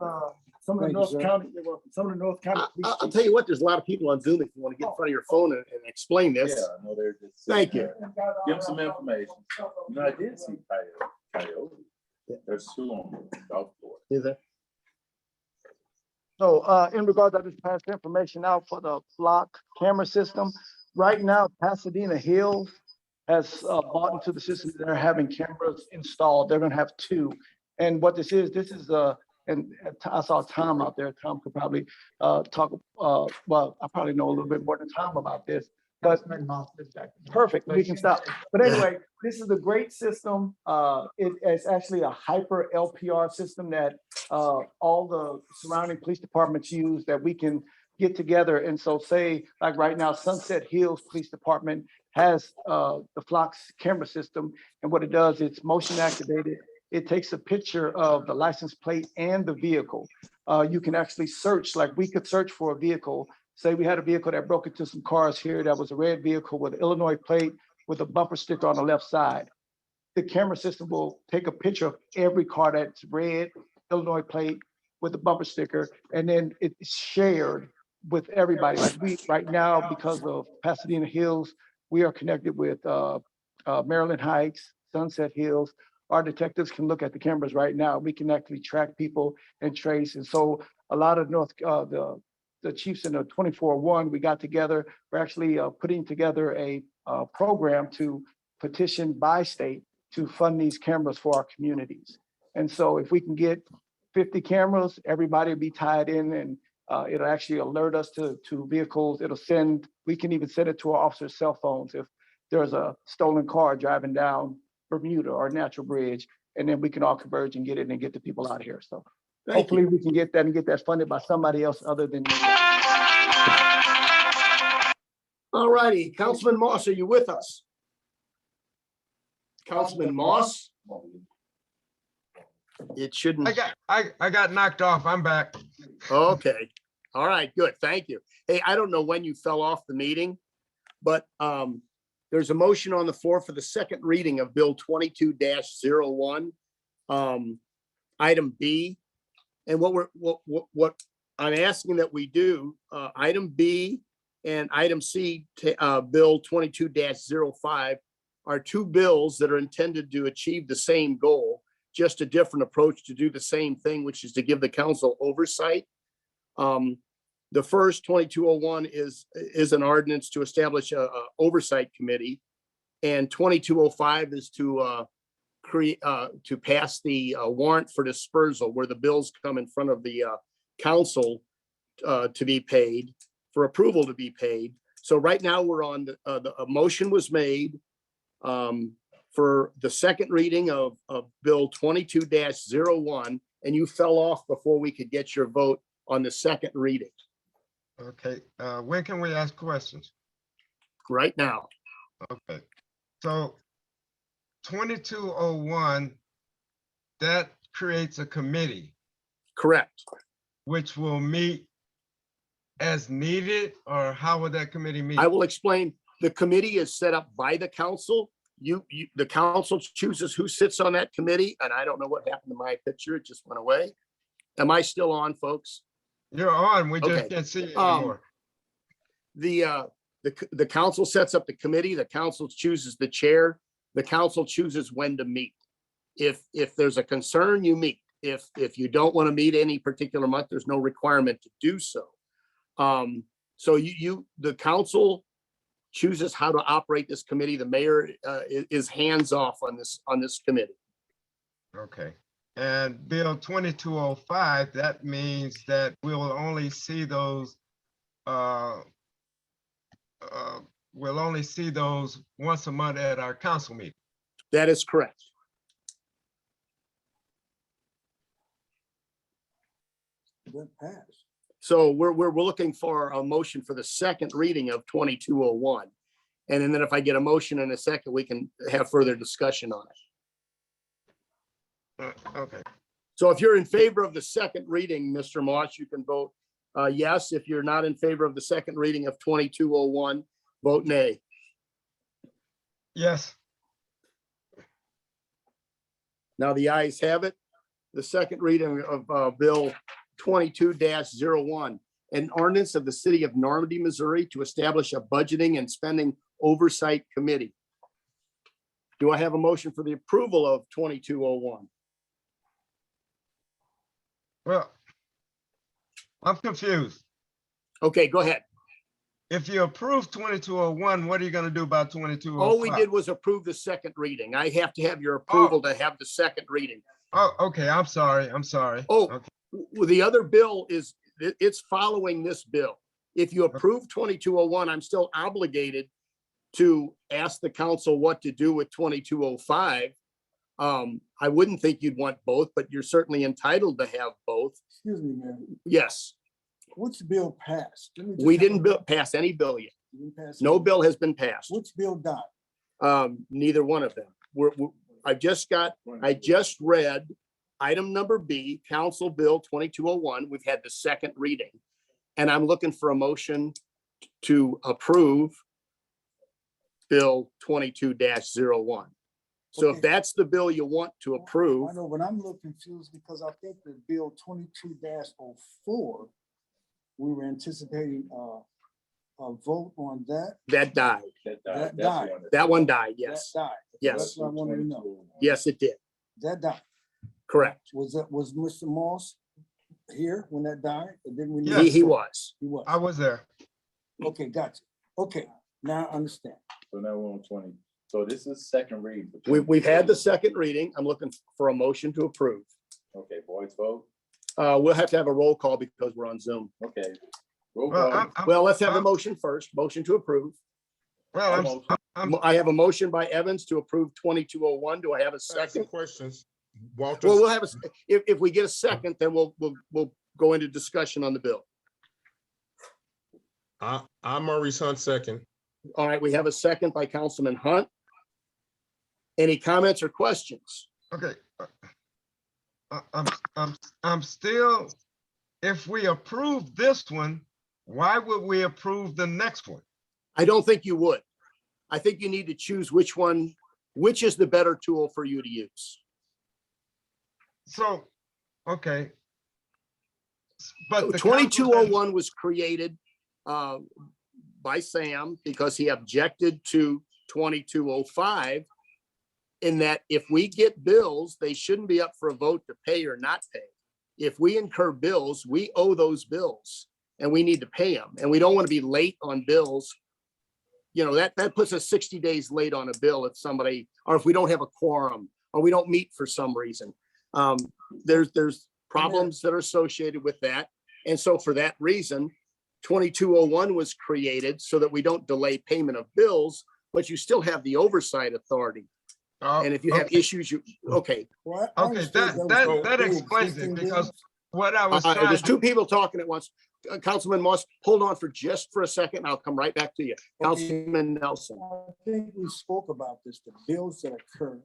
some of the Thank you, North sir. County, some of the North County. I'll tell you what, there's a lot of people on Zoom. If you want to get in front of your phone and explain this. Yeah, I know they're just. Thank you. Give them some information. You know, I did see coyote. There's two on the golf course. Is there? So in regards, I just passed information out for the block camera system. Right now, Pasadena Hills has bought into the system. They're having cameras installed. They're gonna have 2. And what this is and I saw Tom out there. Tom could probably talk, well, I probably know a little bit more than Tom about this. But perfect, we can stop. But anyway, this is a great system. It's actually a hyper LPR system that all the surrounding police departments use that we can get together. And so say, like right now, Sunset Hills Police Department has the Flox camera system. And what it does, it's motion activated. It takes a picture of the license plate and the vehicle. You can actually search, like we could search for a vehicle. Say we had a vehicle that broke into some cars here that was a red vehicle with an Illinois plate with a bumper sticker on the left side. The camera system will take a picture of every car that's red, Illinois plate with a bumper sticker, and then it's shared with everybody. Like we, right now, because of Pasadena Hills, we are connected with Maryland Heights, Sunset Hills. Our detectives can look at the cameras right now. We can actually track people and trace. And so a lot of the chiefs in the 24-1, we got together. We're actually putting together a program to petition by state to fund these cameras for our communities. And so if we can get 50 cameras, everybody will be tied in, and it'll actually alert us to vehicles. We can even send it to our officers' cell phones if there's a stolen car driving down Bermuda or Natural Bridge, and then we can all converge and get it and get the people out of here. So hopefully we can get that and get that funded by somebody else other than me. All righty, Councilman Moss, are you with us? Councilman Moss? It shouldn't. I got knocked off. I'm back. Okay. All right, good. Thank you. Hey, I don't know when you fell off the meeting, but there's a motion on the floor for the second reading of Bill 22-01, item B. And what I'm asking that we do, item B and item C, Bill 22-05 are two bills that are intended to achieve the same goal, just a different approach to do the same thing, which is to give the council oversight. The first 2201 is an ordinance to establish a oversight committee, and 2205 is to pass the warrant for dispersal, where the bills come in front of the council to be paid, for approval to be paid. So right now we're on a motion was made for the second reading of Bill 22-01, and you fell off before we could get your vote on the second reading. Okay, when can we ask questions? Right now. Okay, so 2201, that creates a committee. Correct. Which will meet as needed, or how would that committee meet? I will explain. The committee is set up by the council. The council chooses who sits on that committee, and I don't know what happened to my picture. It just went away. Am I still on, folks? You're on. We just Okay. can't see you anymore. The council sets up the committee. The council chooses the chair. The council chooses when to meet. If there's a concern, you meet. If you don't want to meet any particular month, there's no requirement to do so. So the council chooses how to operate this committee. The mayor is hands off on this committee. Okay. And Bill 2205, that means that we'll only see those once a month at our council meeting. That is correct. That passed. So we're looking for a motion for the second reading of 2201. And then if I get a motion in a second, we can have further discussion on it. Okay. So if you're in favor of the second reading, Mr. Moss, you can vote yes. If you're not in favor of the second reading of 2201, vote nay. Yes. Now the ayes have it. The second reading of Bill 22-01, an ordinance of the city of Normandy, Missouri to establish a budgeting and spending oversight committee. Do I have a motion for the approval of 2201? Well, I'm confused. Okay, go ahead. If you approve 2201, what are you going to do about 2205? All we did was approve the second reading. I have to have your approval to have the second reading. Oh, okay. I'm sorry. Oh, okay. Well, the other bill it's following this bill. If you approve 2201, I'm still obligated to ask the council what to do with 2205. I wouldn't think you'd want both, but you're certainly entitled to have both. Excuse me, Mayor. Yes, Which bill passed? Let me just we have a didn't pass any bill yet. You didn't pass No any? bill has been passed. Which bill died? Neither one of them. I just read item number B, Council Bill 2201. We've had the second reading. And I'm looking for a motion to approve Bill 22-01. So if Okay. that's the bill you want to approve, I know, but I'm a little confused because I think the bill 22-04, we were anticipating a vote on that. that died. That died. That one died, yes. That died. Yes. That's what I wanted to know. Yes, it did. That died. Correct. Was Mr. Moss here when that died? Or didn't we? He was. He was. I was there. Okay, gotcha. Okay, now I understand. So now we're on 20. So this is second read. for We've had 22. the second reading. I'm looking for a motion to approve. Okay, voice vote. We'll have to have a roll call because we're on Zoom. Okay. Roll Well, call. Well, let's have the motion first. Motion to approve. I have a motion by Evans to approve 2201. Do I have a I have some second? questions. Walter, Well, we'll have if we get a second, then we'll go into discussion on the bill. I'm Maurice Hunt second. All right, we have a second by Councilman Hunt. Any comments or questions? Okay. I'm still, if we approve this one, why would we approve the next one? I don't think you would. I think you need to choose which is the better tool for you to use. So, okay. But the council 2201 was created by Sam because he objected to 2205 in that if we get bills, they shouldn't be up for a vote to pay or not pay. If we incur bills, we owe those bills and we need to pay them. And we don't want to be late on bills. You know, that puts us 60 days late on a bill if somebody, or if we don't have a quorum or we don't meet for some reason. There's problems that are associated with that. And so for that reason, 2201 was created so that we don't delay payment of bills, but you still have the oversight authority. And if you have issues, okay. Well, I Okay, understood that was explains it, existing because bills. what I was trying There's to, two people talking at once. Councilman Moss, hold on for just for a second. I'll come right back to you. Councilman Nelson. I think we spoke about this, the bills that occur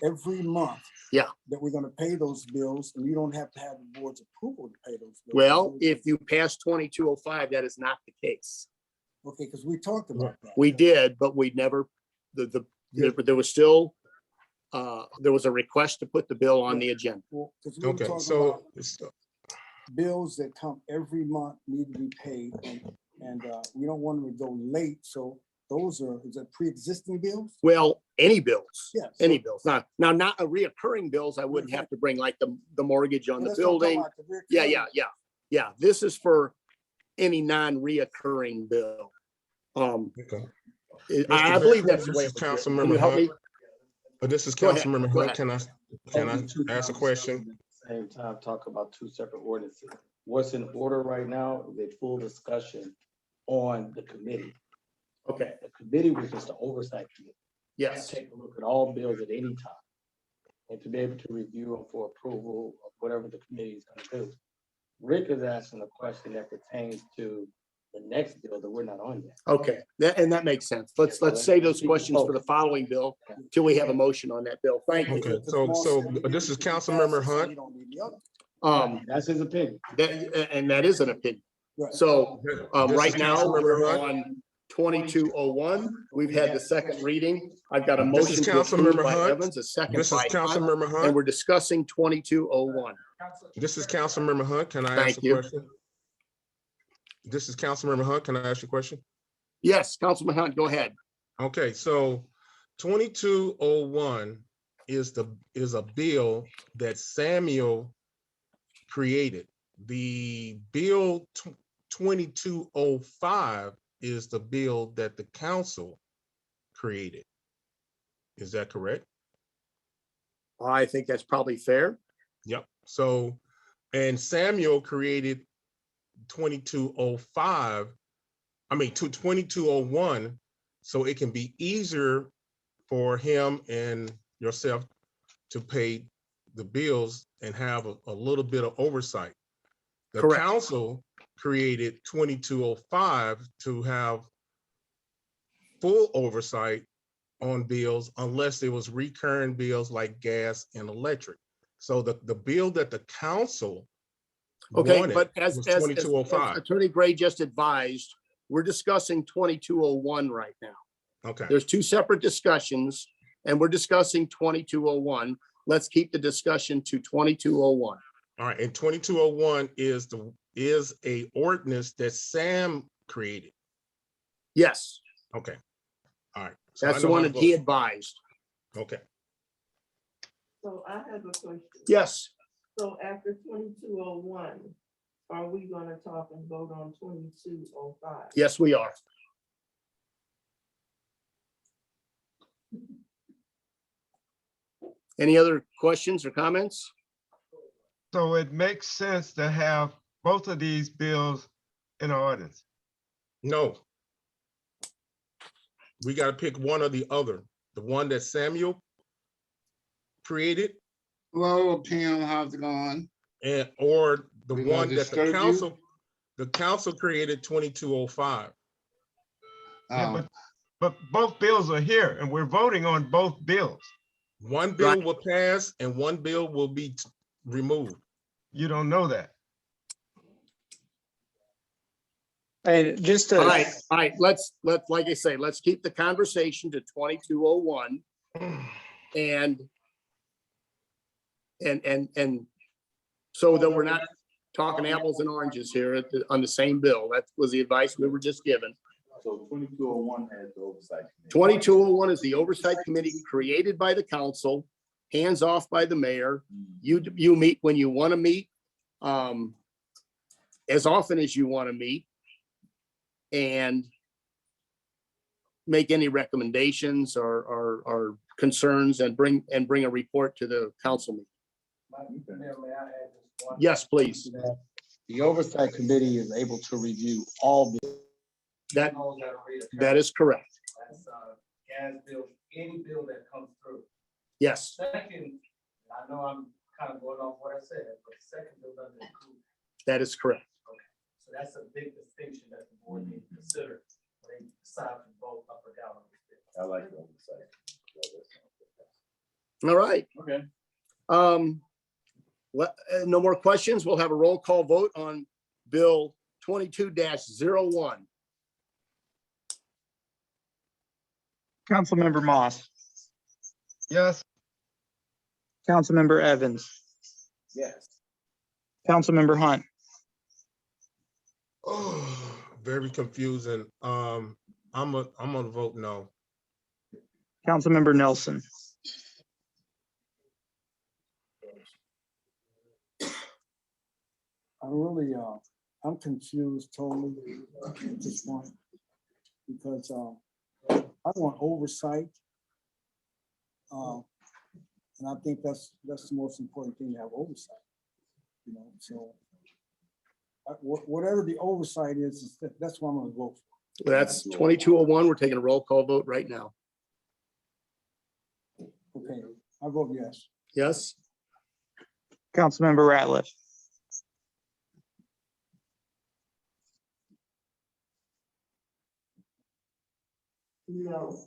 every month. Yeah. That we're gonna pay those bills and you don't have to have the board's approval to pay those bills. Well, if you pass 2205, that is not the case. Okay, because we talked about that. We did, but we never, there was still, there was a request to put the bill on the agenda. Well, 'cause we were Okay, talking so about bills that come every month need to be paid and we don't want them to go late. So those is that pre-existing bills? Well, any bills, Yeah, any so- bills. Now, not a reoccurring bills. I wouldn't have to bring like the mortgage on Well, the that's what I'm talking building. about, the Yeah. recurring. Yeah, this is for any non-reoccurring bill. Okay. I believe that's the This way. is it was written. Councilmember Can you help me? Hunt. This is Go ahead, Councilmember go Hunt. ahead. Can I ask a question? Same time, talk about two separate ordinances. What's in order right now is a full discussion on the committee. Okay, The committee was just an oversight committee. yes. Take a look at all bills at any time. And to be able to review them for approval of whatever the committee is gonna do. Rick is asking a question that pertains to the next bill that we're not on yet. Okay, that makes sense. Let's save those questions for the following bill till we have a motion on that bill. Thank you. Okay, so this is Councilmember Hunt. That's his opinion. And that is an opinion. Right. So This right is now, Councilmember we're Hunt. on 2201. We've had the second reading. I've got a This is motion to approve Councilmember by Hunt. Evans, a second This is by Hunt, Councilmember and Hunt. we're discussing 2201. This is Councilmember Hunt. Can I Thank ask a you. question? This is Councilmember Hunt. Can I ask you a question? Yes, Councilman Hunt, go ahead. Okay, so 2201 is a bill that Samuel created. The bill 2205 is the bill that the council created. Is that correct? I think that's probably fair. Yep. So, and Samuel created 2205. I mean, 2201. so it can be easier for him and yourself to pay the bills and have a little bit of oversight. The Correct. council created 2205 to have full oversight on bills unless there was recurring bills like gas and electric. So the bill that the council Okay, wanted but as was as 2205. Attorney Gray just advised, we're discussing 2201 right now. Okay, There's two separate discussions, and we're discussing 2201. Let's keep the discussion to 2201. all right. And 2201 is a ordinance that Sam created. Yes, Okay, all right. So I that's the know one how to that he vote. advised. Okay, So I have a question. Yes, So after 2201, are we gonna talk and vote on 2205? yes, we are. Any other questions or comments? So it makes sense to have both of these bills in our ordinance. no. We got to pick one or the other. The one that Samuel created Hello, Pam, how's it going? and or the Did I one that disturb you? the council created 2205. Yeah, Oh, but both bills are here and we're voting on both bills. One bill Right. will pass and one bill will be removed. You don't know that. And just All right, let's like I say, let's keep the conversation to 2201 and so that we're not talking apples and oranges here on the same bill. That was the advice we were just given. So 2201 has the oversight. committee. 2201 is the oversight committee created by the council, hands off by the mayor. You meet when you want to meet, as often as you want to meet, and make any recommendations or concerns and bring a report to the council meeting. Mayor, may I add just one? Yes, please. The oversight committee is able to review all bills. That Knows how to read a that is correct. That's gas bill, any bill that comes through. Yes, Second, I know I'm kind of going off what I said, but second bill doesn't include. that is correct. So that's a big distinction that the board needs to consider when they decide to vote up or down on this bill. I like the oversight. All right. Okay. No more questions. We'll have a roll call vote on Bill 22-01. Councilmember Moss, Yes. Councilmember Evans, Yes. Councilmember Hunt, Oh, very confusing. I'm gonna vote no. Councilmember Nelson, I'm confused totally at this point. Because I want oversight. And I think that's the most important thing, to have oversight. You know, so whatever the oversight is, that's what I'm gonna vote for. That's 2201. We're taking a roll call vote right now. Okay, I vote yes. Yes, Councilmember Ratliff, No.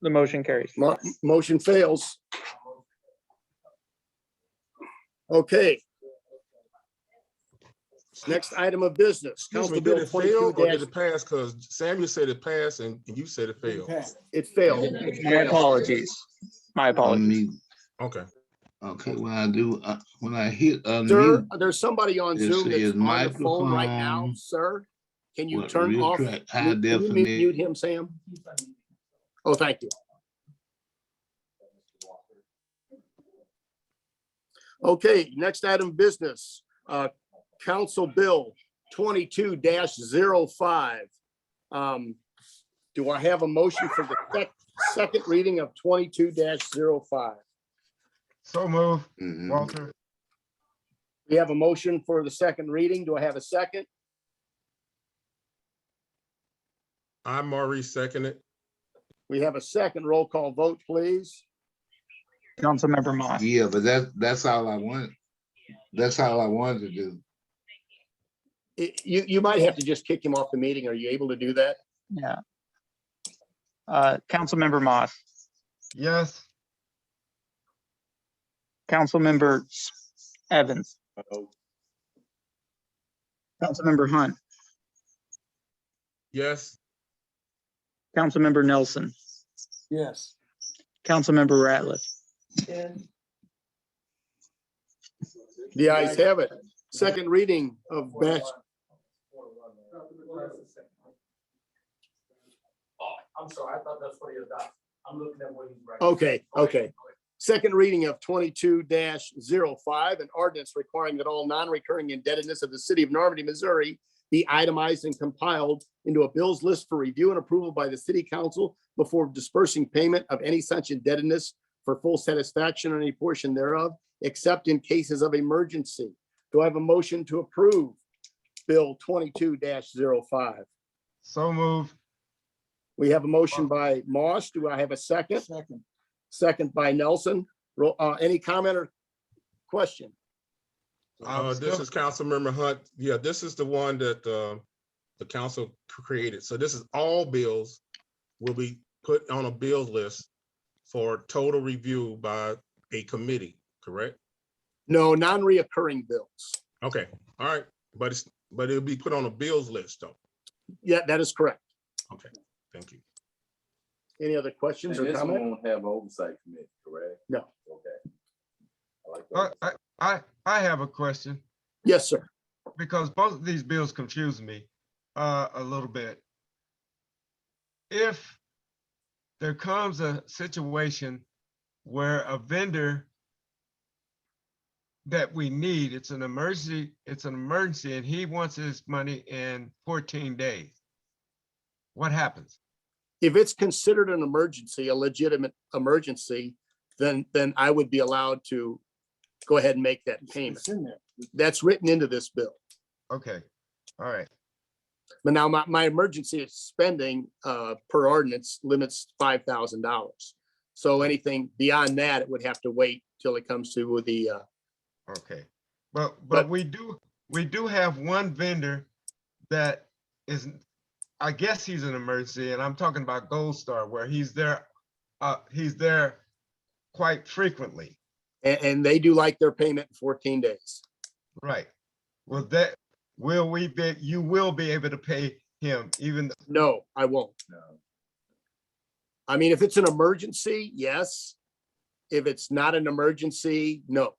the motion carries. motion fails. Okay. Next item of business. Excuse me, Council did Bill it fail or 22 did it pass? Because Samuel said it passed and you said it failed. It failed. My apologies. My apologies. Okay. Okay, when I do, when I hit Sir, unmute, there's somebody on it Zoom that's says on the phone right now, microphone. sir. Can you What, turn real off? track, high Can you definition. mute him, Sam? Oh, thank you. Okay, next item of business, Council Bill 22-05. Do I have a motion for the second reading of 22-05? So move, Mhm. Walter. We have a motion for the second reading. Do I have a second? I'm Maurice, second it. We have a second. Roll call vote, please. Councilmember Moss. Yeah, but that's all I want. That's all I wanted to do. You might have to just kick him off the meeting. Are you able to do that? Yeah. Councilmember Moss, Yes. Councilmember Evans, Councilmember Hunt, Yes. Councilmember Nelson, Yes. Councilmember Ratliff. Yeah. The ayes have it. Second reading of batch. I'm sorry, I thought that's what he adopted. I'm looking at what he's writing. Okay. Second reading of 22-05, an ordinance requiring that all non-recurring indebtedness of the city of Normandy, Missouri be itemized and compiled into a bills list for review and approval by the city council before dispersing payment of any such indebtedness for full satisfaction or any portion thereof, except in cases of emergency. Do I have a motion to approve Bill 22-05? So moved. We have a motion by Moss. Do I have a second? Second. Second by Nelson. Any comment or question? This is Councilmember Hunt. Yeah, this is the one that the council created. So this is all bills will be put on a bills list for total review by a committee, correct? No, non-reoccurring bills. Okay, all right, but it'll be put on a bills list though. Yeah, that is correct. Okay, thank you. Any other questions And or this one comments? won't have oversight committee, correct? No. Okay. I like that. I have a question Yes, sir. because both of these bills confuse me a little bit. If there comes a situation where a vendor that we need, it's an emergency, and he wants his money in 14 days, what happens? If it's considered an emergency, a legitimate emergency, then I would be allowed to go ahead and make that payment. It's in there. That's written into this bill. Okay, all right. But now my emergency spending per ordinance limits $5,000. So anything beyond that, it would have to wait till it comes to the. Okay, but we do have one vendor that is, I guess he's an emergency, and I'm talking about Gold Star, where he's there quite frequently. And they do like their payment in 14 days. Right. Well, you will be able to pay him even. No, I won't. No. I mean, if it's an emergency, yes. If it's not an emergency, no,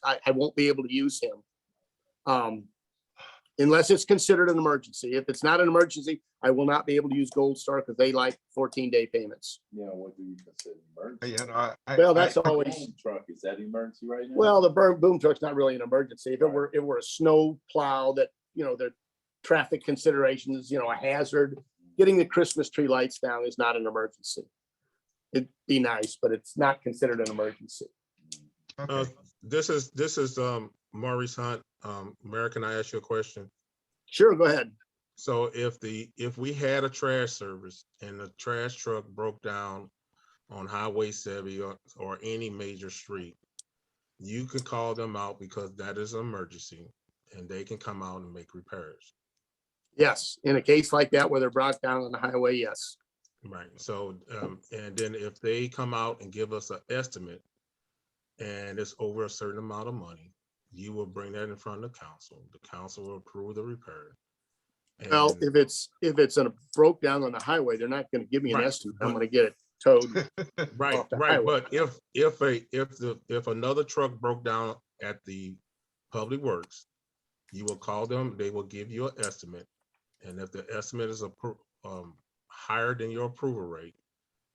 I won't be able to use him. Unless it's considered an emergency. If it's not an emergency, I will not be able to use Gold Star because they like 14-day payments. You know, what do you consider emergency? You know, Well, that's always, Boom truck, is that emergency right now? well, the boom truck's not really an emergency. If it were a snow plow that, the traffic considerations, a hazard, getting the Christmas tree lights down is not an emergency. It'd be nice, but it's not considered an emergency. Okay. This is Maurice Hunt. Mayor, can I ask you a question? Sure, go ahead. So if we had a trash service and the trash truck broke down on Highway 70 or any major street, you can call them out because that is an emergency and they can come out and make repairs. Yes, in a case like that where they're brought down on the highway, yes. Right. So, and then if they come out and give us an estimate and it's over a certain amount of money, you will bring that in front of the council. The council will approve the repair. Well, And- if it's broke down on the highway, they're not going to give me an Right, estimate. I'm but- going to get it towed. Right, off the right. highway. But if another truck broke down at the Public Works, you will call them, they will give you an estimate. And if the estimate is higher than your approval rate,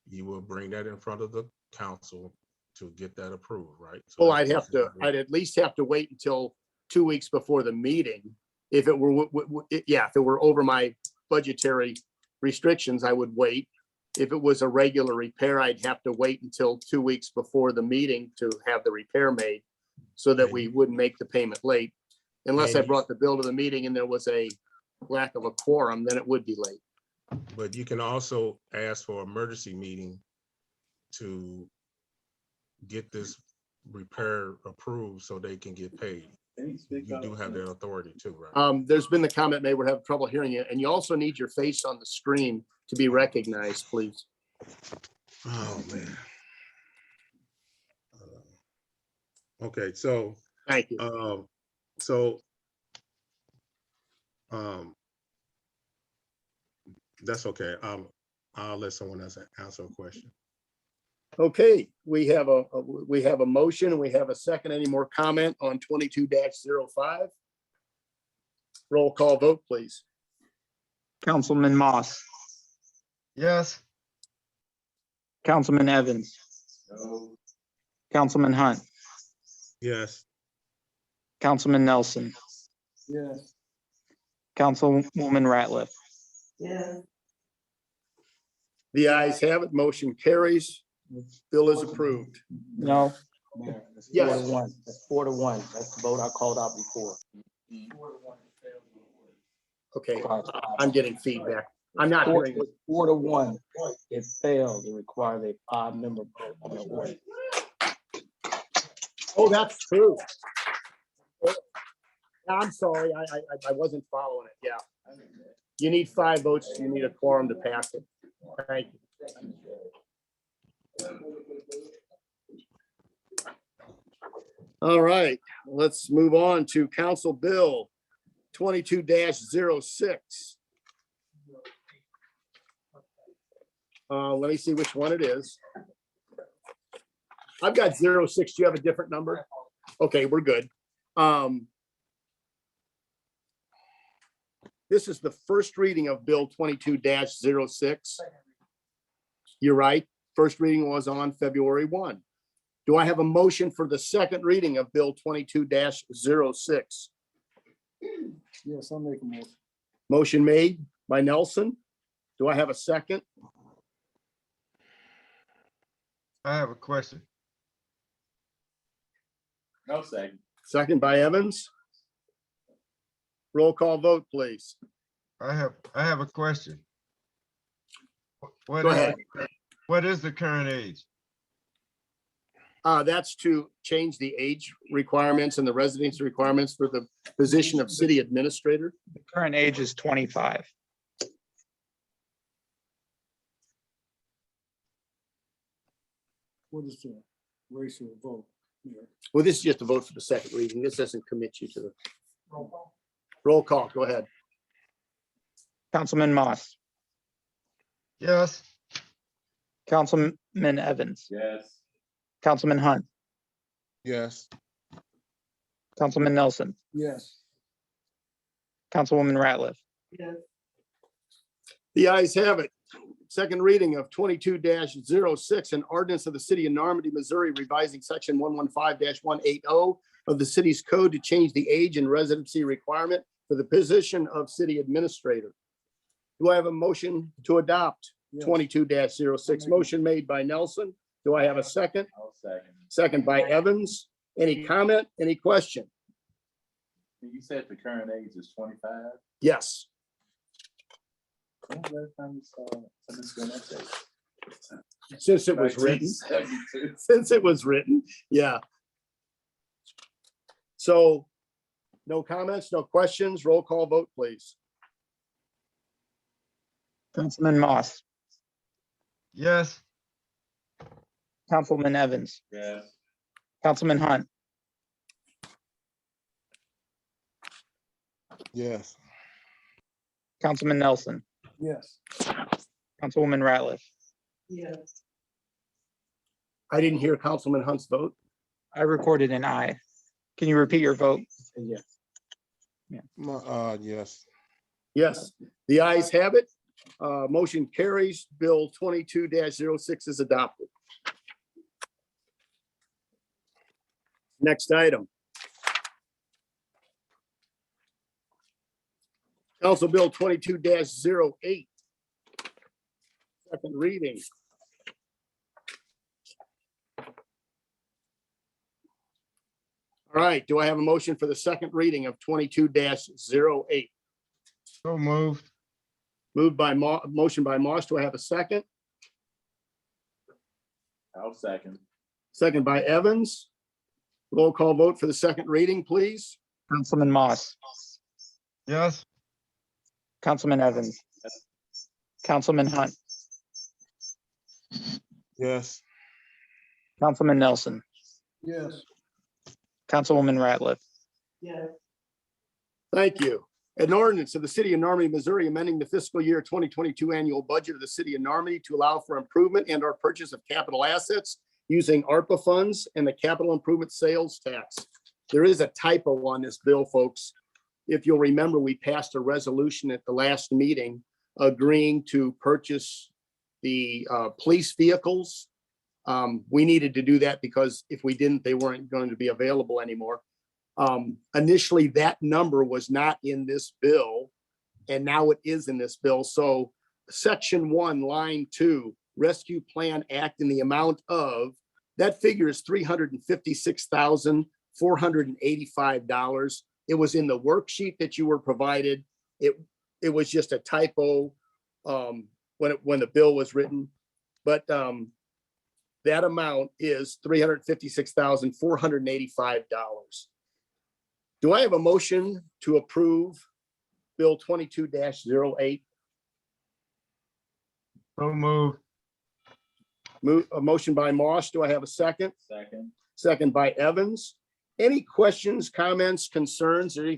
you will bring that in front of the council to get that approved, right? So Well, that's I'd at least have to wait until 2 weeks before the meeting. If it were, if it were over my budgetary restrictions, I would wait. If it was a regular repair, I'd have to wait until 2 weeks before the meeting to have the repair made so that we wouldn't make the payment late. Unless I brought the bill to the meeting and there was a lack of a quorum, then it would be late. But you can also ask for emergency meeting to get this repair approved so they can get paid. You do have that authority too, right? There's been the comment made, we're having trouble hearing you, and you also need your face on the screen to be recognized, please. Oh, man. Okay, so. Thank you. That's okay. I'll let someone else answer a question. Okay, we have a motion and we have a second. Any more comment on 22-05? Roll call vote, please. Councilman Moss, Yes. Councilman Evans, No. Councilman Hunt, Yes. Councilman Nelson, Yes. Councilwoman Ratliff. Yeah. The ayes have it. Motion carries. Bill is approved. No. Mayor, that's Yes. 4-1. That's 4-1. That's the vote I called out before. Okay, I'm getting feedback. I'm not hearing. 4-1. It failed. It requires a 5-member vote on the order. Oh, that's true. I'm sorry, I wasn't following it. Yeah. You need 5 votes. You need a quorum to pass it. Thank you. All right, let's move on to Council Bill 22-06. Let me see which one it is. I've got 06. Do you have a different number? Okay, we're good. This is the first reading of Bill 22-06. You're right. First reading was on February 1. Do I have a motion for the second reading of Bill 22-06? Yes, I'll make a motion. Motion made by Nelson. Do I have a second? I have a question. No second. Second by Evans. Roll call vote, please. I have a question. Go ahead. What is the current age? That's to change the age requirements and the residency requirements for the position of city administrator. The current age is 25. What is the racial vote, Mayor? Well, this is just a vote for the second reading. This doesn't commit you to the roll call. Go ahead. Councilman Moss, Yes. Councilman Evans, Yes. Councilman Hunt, Yes. Councilman Nelson, Yes. Councilwoman Ratliff. Yes. The ayes have it. Second reading of 22-06, an ordinance of the city of Normandy, Missouri, revising section 115-180 of the city's code to change the age and residency requirement for the position of city administrator. Do I have a motion to adopt Yes. 22-06? Motion made by Nelson. Do I have a second? I'll second. Second by Evans. Any comment? Any question? You said the current age is 25. Yes. When was the last time you saw something doing that age? Since it was written. 1972. Since it was written, yeah. So no comments, no questions, roll call vote, please. Councilman Moss, Yes. Councilman Evans, Yes. Councilman Hunt, Yes. Councilman Nelson, Yes. Councilwoman Ratliff. Yes. I didn't hear Councilman Hunt's vote. I recorded an aye. Can you repeat your vote? Yes. Yes. Yes, the ayes have it. Motion carries. Bill 22-06 is adopted. Next item. Council Bill 22-08. Second reading. All right, do I have a motion for the second reading of 22-08? So moved. Motion by Moss. Do I have a second? I'll second. Second by Evans. Roll call vote for the second reading, please. Councilman Moss, Yes. Councilman Evans, Councilman Hunt, Yes. Councilman Nelson, Yes. Councilwoman Ratliff. Yes. Thank you. An ordinance of the city of Normandy, Missouri, amending the fiscal year 2022 annual budget of the city of Normandy to allow for improvement and or purchase of capital assets using ARPA funds and the capital improvement sales tax. There is a typo on this bill, folks. If you'll remember, we passed a resolution at the last meeting agreeing to purchase the police vehicles. We needed to do that because if we didn't, they weren't going to be available anymore. Initially, that number was not in this bill, and now it is in this bill. So section 1, line 2, Rescue Plan Act in the amount of, that figure is $356,485. It was in the worksheet that you were provided. It was just a typo when the bill was written, but that amount is $356,485. Do I have a motion to approve Bill 22-08? So move. A motion by Moss. Do I have a second? Second. Second by Evans. Any questions, comments, concerns? Or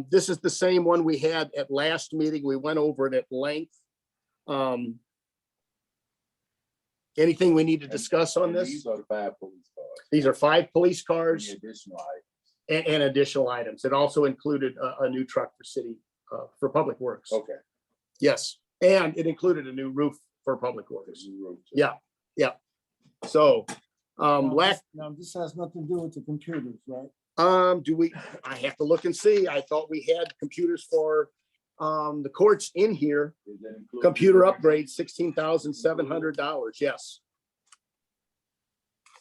this is the same one we had at last meeting. We went over it at length. Anything we need to discuss on this? These are the 5 police cars. These are 5 police cars The additional items. and additional items. It also included a new truck for city, for Public Works. Okay. Yes, and it included a new roof for Public Works. Yeah, yeah. So, last, Now, this has nothing to do with the computers, right? I have to look and see. I thought we had computers for the courts in here. Is that included? Computer upgrade, $16,700. Yes,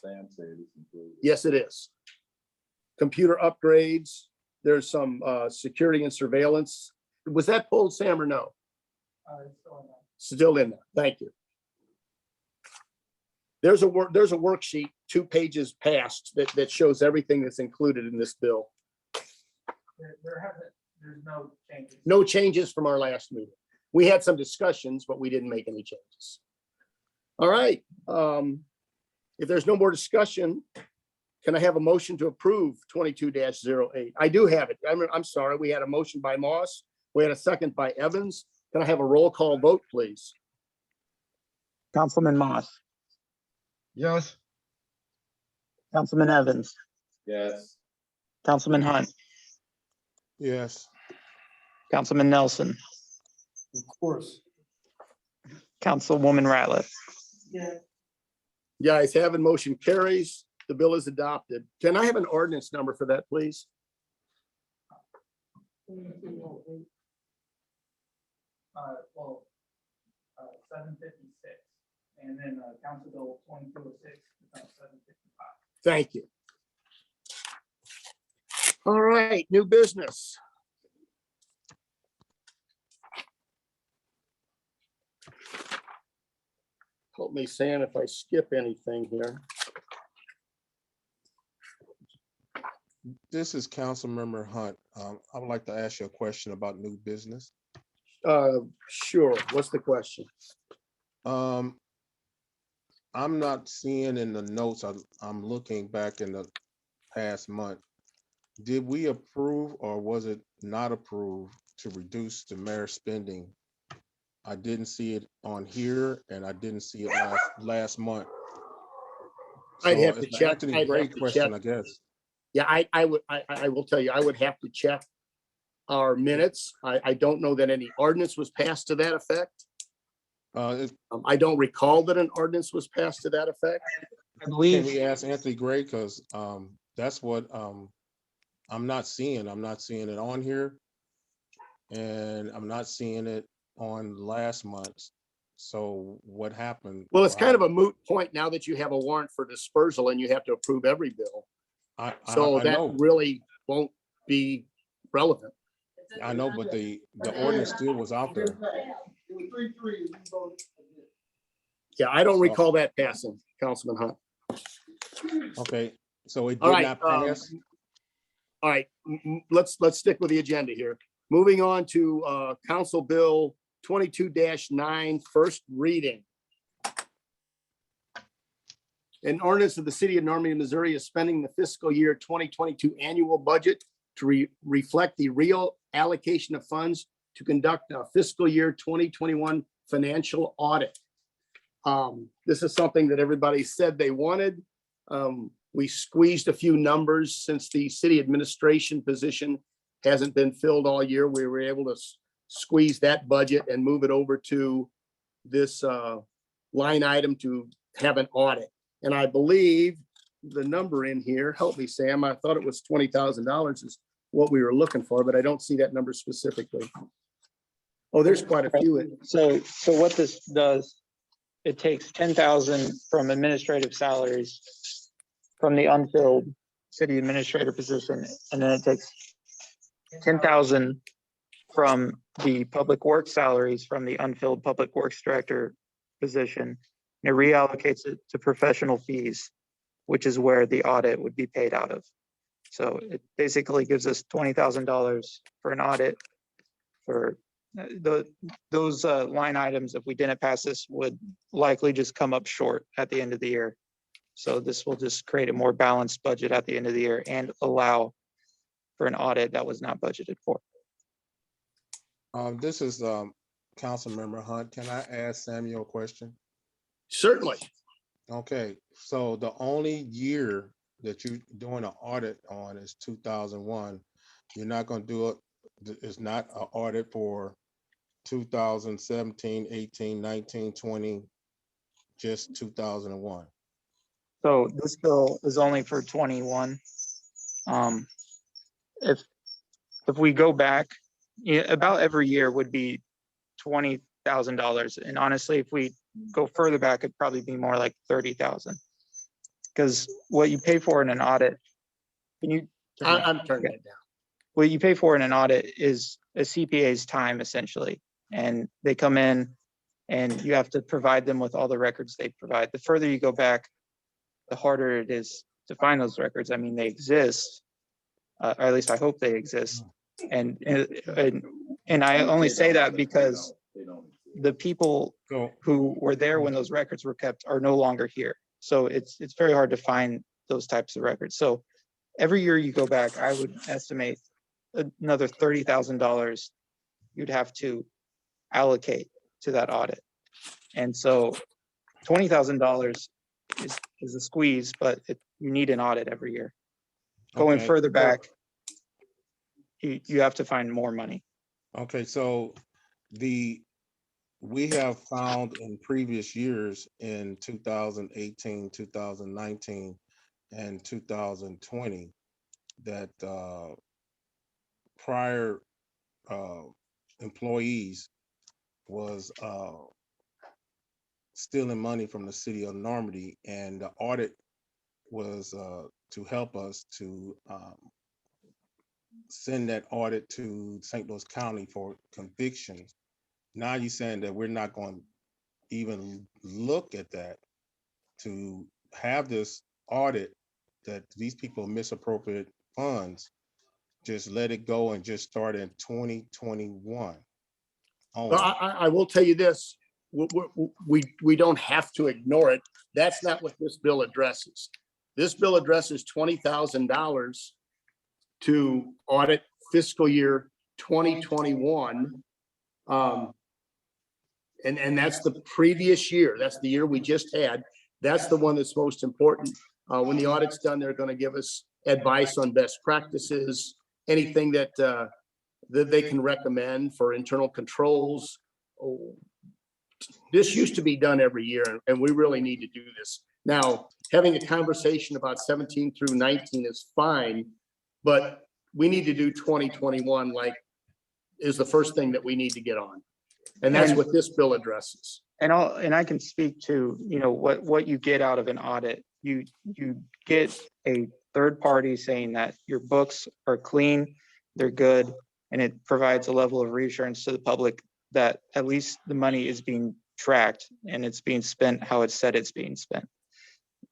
Sam said it's included. yes, it is. Computer upgrades. There's some security and surveillance. Was that pulled, Sam, or no? Still in there. Thank you. There's a worksheet 2 pages past that shows everything that's included in this bill. There's no changes. No changes from our last meeting. We had some discussions, but we didn't make any changes. All right. If there's no more discussion, can I have a motion to approve 22-08? I do have it. I'm sorry. We had a motion by Moss. We had a second by Evans. Can I have a roll call vote, please? Councilman Moss, Yes. Councilman Evans, Yes. Councilman Hunt, Yes. Councilman Nelson, Of course. Councilwoman Ratliff. Yes. Yeah, ayes have it. Motion carries. The bill is adopted. Can I have an ordinance number for that, please? 2208. 756, and then Council Bill 2206, 755. Thank you. All right, new business. Help me, Sam, if I skip anything here. This is Councilmember Hunt. I would like to ask you a question about new business. Sure. What's the question? I'm not seeing in the notes, I'm looking back in the past month. Did we approve or was it not approved to reduce the mayor's spending? I didn't see it on here and I didn't see it last month. I'd So have to it's an check. Anthony I'd Gray have to question, check. I guess. Yeah, I will tell you, I would have to check our minutes. I don't know that any ordinance was passed to that effect. I don't recall that an ordinance was passed to that effect. Can we ask Anthony Gray? Because that's what I'm not seeing. I'm not seeing it on here. And I'm not seeing it on last month's. So what happened? Well, it's kind of a moot point now that you have a warrant for dispersal and you have to approve every bill. So I that know. really won't be relevant. I know, but the ordinance still was out there. Yeah, I don't So- recall that passing, Councilman Hunt. Okay, so it All did right, not pass. All right, let's stick with the agenda here. Moving on to Council Bill 22-9, first reading. An ordinance of the city of Normandy, Missouri is spending the fiscal year 2022 annual budget to reflect the real allocation of funds to conduct a fiscal year 2021 financial audit. This is something that everybody said they wanted. We squeezed a few numbers since the city administration position hasn't been filled all year. We were able to squeeze that budget and move it over to this line item to have an audit. And I believe the number in here, help me, Sam, I thought it was $20,000 is what we were looking for, but I don't see that number specifically. Oh, there's quite a few. So what this does, it takes 10,000 from administrative salaries from the unfilled city administrator position, and then it takes 10,000 from the public works salaries from the unfilled public works director position, and it reallocates it to professional fees, which is where the audit would be paid out of. So it basically gives us $20,000 for an audit. For those line items, if we didn't pass this, would likely just come up short at the end of the year. So this will just create a more balanced budget at the end of the year and allow for an audit that was not budgeted for. This is Councilmember Hunt. Can I ask Samuel a question? Certainly. Okay, so the only year that you're doing an audit on is 2001. You're not going to do it. It's not an audit for 2017, 18, 19, 20, just 2001. So this bill is only for 21. If we go back, about every year would be $20,000. And honestly, if we go further back, it'd probably be more like 30,000. Because what you pay for in an audit, I'm turning it down. What you pay for in an audit is a CPA's time essentially. And they come in and you have to provide them with all the records they provide. The further you go back, the harder it is to find those records. I mean, they exist, or at least I hope they exist. And I only say that because the people who were there when those records were kept are no longer here. So it's very hard to find those types of records. So every year you go back, I would estimate another $30,000 you'd have to allocate to that audit. And so $20,000 is a squeeze, but you need an audit every year. Going further back, you have to find more money. Okay, so we have found in previous years in 2018, 2019, and 2020 that prior employees was stealing money from the city of Normandy, and the audit was to help us to send that audit to St. Louis County for convictions. Now you're saying that we're not going to even look at that to have this audit that these people misappropriate funds, just let it go and just start in 2021. Well, I will tell you this, we don't have to ignore it. That's not what this bill addresses. This bill addresses $20,000 to audit fiscal year 2021. And that's the previous year. That's the year we just had. That's the one that's most important. When the audit's done, they're going to give us advice on best practices, anything that they can recommend for internal controls. This used to be done every year, and we really need to do this. Now, having a conversation about 17 through 19 is fine, but we need to do 2021 is the first thing that we need to get on. And that's what this bill addresses. And I can speak to, what you get out of an audit. You get a third party saying that your books are clean, they're good, And it provides a level of reassurance to the public that at least the money is being tracked and it's being spent how it said it's being spent.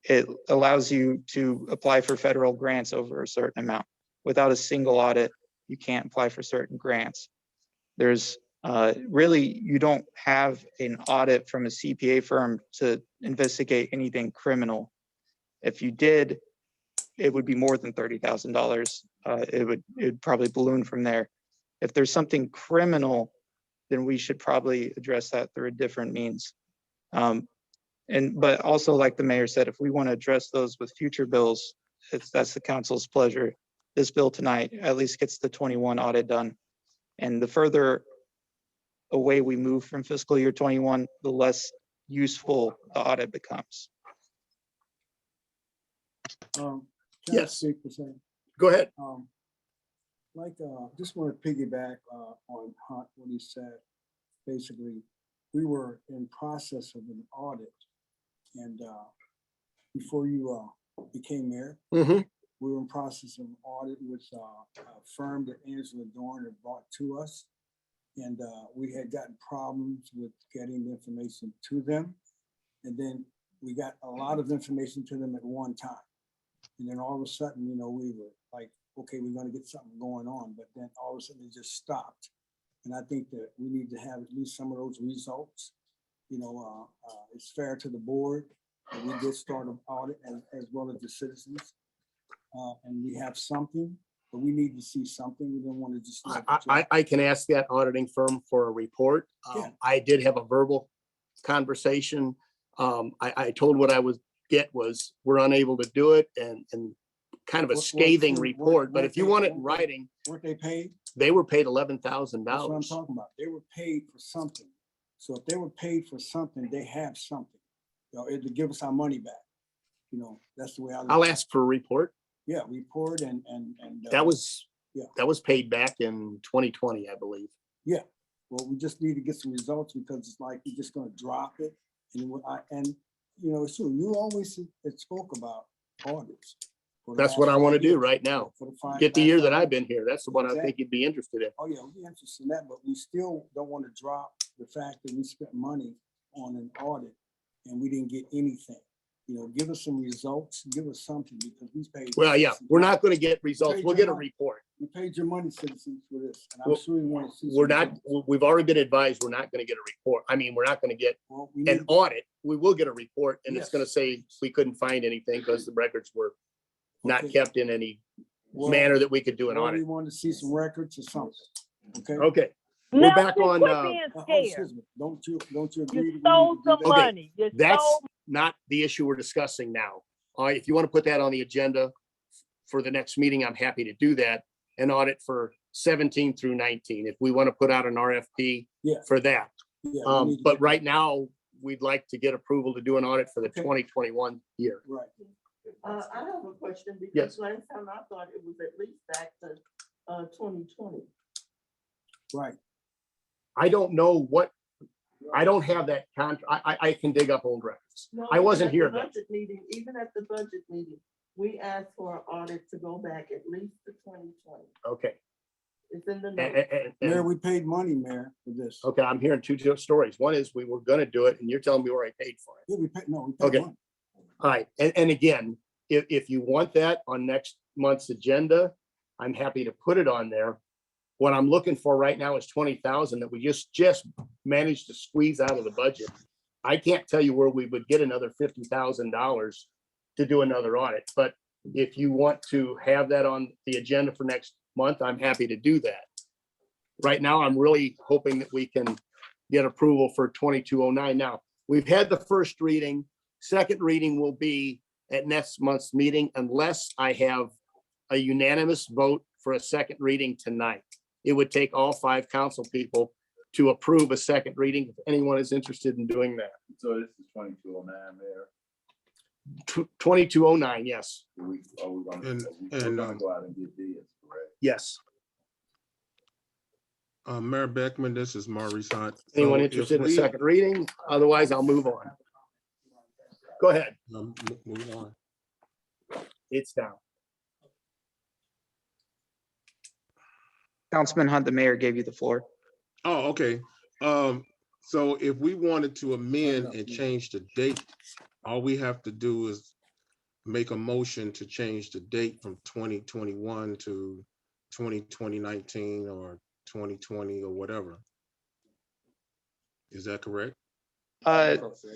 It allows you to apply for federal grants over a certain amount. Without a single audit, you can't apply for certain grants. There's really, you don't have an audit from a CPA firm to investigate anything criminal. If you did, it would be more than $30,000. It'd probably balloon from there. If there's something criminal, then we should probably address that through a different means. But also, like the mayor said, if we want to address those with future bills, that's the council's pleasure. This bill tonight at least gets the 21 audit done. And the further away we move from fiscal year 21, the less useful the audit becomes. Can I Yes. speak for a second? Go ahead. Just want to piggyback on Hunt, what he said. Basically, we were in process of an audit, and before you became mayor, Mhm. we were in process of an audit with a firm that Angela Dorn had brought to us, and we had gotten problems with getting the information to them, and then we got a lot of information to them at one time. And then all of a sudden, we were like, okay, we're gonna get something going on, but then all of a sudden it just stopped. And I think that we need to have at least some of those results. It's fair to the board. And we did start an audit as well as the citizens. And we have something, but we need to see something. We don't want to just. I can ask that auditing firm for a report. Yeah. I did have a verbal conversation. I told what I was we're unable to do it and kind of a scathing report, but if you want it in writing. Weren't they paid? They were paid $11,000. That's what I'm talking about. They were paid for something. So if they were paid for something, they have something. It'll give us our money back. That's the way I look I'll at it. ask for a report. Yeah, report and. That was Yeah. paid back in 2020, I believe. Yeah, well, we just need to get some results because it's like you're just gonna drop it. So you always spoke about audits. for the That's what last I want to 5 do years, right now. for the Get the last year 5 that I've years. been here. That's the one I think Exactly. you'd be interested in. Oh, yeah, we'd be interested in that, but we still don't want to drop the fact that we spent money on an audit and we didn't get anything. Give us some results, give us something because we paid. Well, yeah, we're not going to get results. paid We'll your get a money. report. We paid your money, citizens, for this, and I'm Well, sure you want to see. We're some not, results. we've already been advised we're not going to get a report. I mean, we're not going to get Well, we an need- audit. We will get a report and it's Yes. going to say we couldn't find anything because the records were not Okay. kept in any Well, manner that we could do an well, audit. We want to see some records or something, okay? Okay. We're back on, Excuse me, don't you agree? You that we need to do that? Okay, that's not the issue we're discussing now. All right, if you want to put that on the agenda for the next meeting, I'm happy to do that. An audit for 17 through 19, if we want to put out an RFP Yeah. for that. Yeah, we need to But get- right now, we'd like to get approval to do an audit for the Okay. 2021 year. Right. I have a question Yes. because last time I thought it was at least back to 2020. Right. I don't know what, I don't have that I can dig up old records. No, I wasn't even here at the then. budget meeting, even at the budget meeting, we asked for an audit to go back at least to 2020. Okay. It's in the And- notes. and- Mayor, and- we paid money, Mayor, for this. Okay, I'm hearing two stories. One is we were gonna do it and you're telling me we already paid for it. Yeah, we paid, no, we paid Okay. money. All right, and again, if you want that on next month's agenda, I'm happy to put it on there. What I'm looking for right now is 20,000 that we just managed to squeeze out of the budget. I can't tell you where we would get another $50,000 to do another audit, but if you want to have that on the agenda for next month, I'm happy to do that. Right now, I'm really hoping that we can get approval for 2209. Now, we've had the first reading. Second reading will be at next month's meeting unless I have a unanimous vote for a second reading tonight. It would take all 5 council people to approve a second reading if anyone is interested in doing that. So this is 2209 there. 2209, yes, We're gonna And, go out and get bids, correct? yes. Mayor Beckman, this is Maurice Hunt. Anyone So if interested in a we- second reading? Otherwise, I'll move on. Go ahead. Move on. It's down. Councilman Hunt, the mayor gave you the floor. Oh, okay. So if we wanted to amend and change the date, all we have to do is make a motion to change the date from 2021 to 2019 or 2020 or whatever. Is that correct?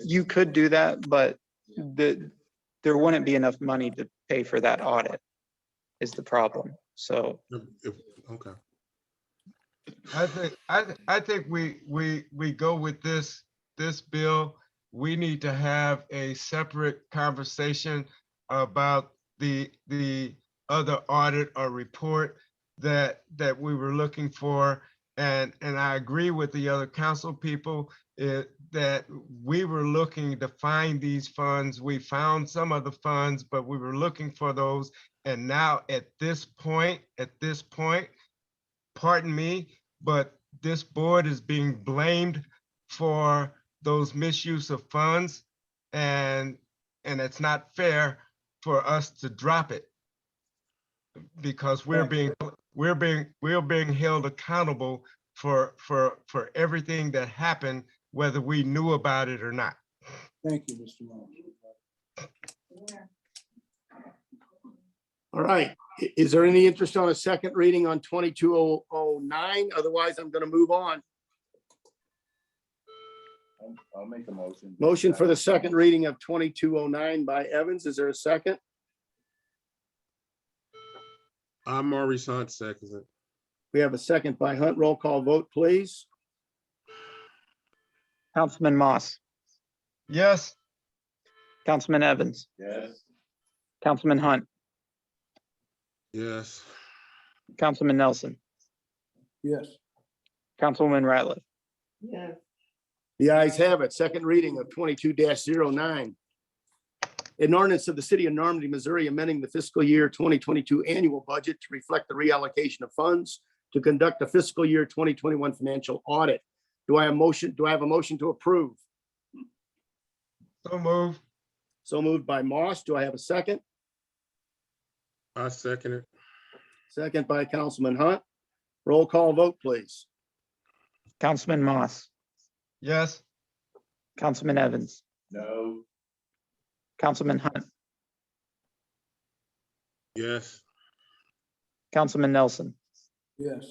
You could do that, but there wouldn't be enough money to pay for that audit is the problem. So Okay. I think we go with this bill. We need to have a separate conversation about the other audit or report that we were looking for. And I agree with the other council people that we were looking to find these funds. We found some of the funds, but we were looking for those. And now at this point, pardon me, but this board is being blamed for those misuse of funds, and it's not fair for us to drop it because we're being held accountable for everything that happened, whether we knew about it or not. Thank you, Mr. Long. All right. Is there any interest on a second reading on 2209? Otherwise, I'm going to move on. I'll make a motion. Motion for the second reading of 2209 by Evans. Is there a second? Maurice Hunt seconds it. We have a second by Hunt. Roll call vote, please. Councilman Moss, Yes. Councilman Evans, Yes. Councilman Hunt, Yes. Councilman Nelson, Yes. Councilwoman Ratliff. Yes. The ayes have it. Second reading of 22-09. An ordinance of the city of Normandy, Missouri, amending the fiscal year 2022 annual budget to reflect the reallocation of funds to conduct a fiscal year 2021 financial audit. Do I have a motion? Do I have a motion to approve? So move. So moved by Moss. Do I have a second? I second it. Second by Councilman Hunt. Roll call vote, please. Councilman Moss, Yes. Councilman Evans, No. Councilman Hunt, Yes. Councilman Nelson, Yes.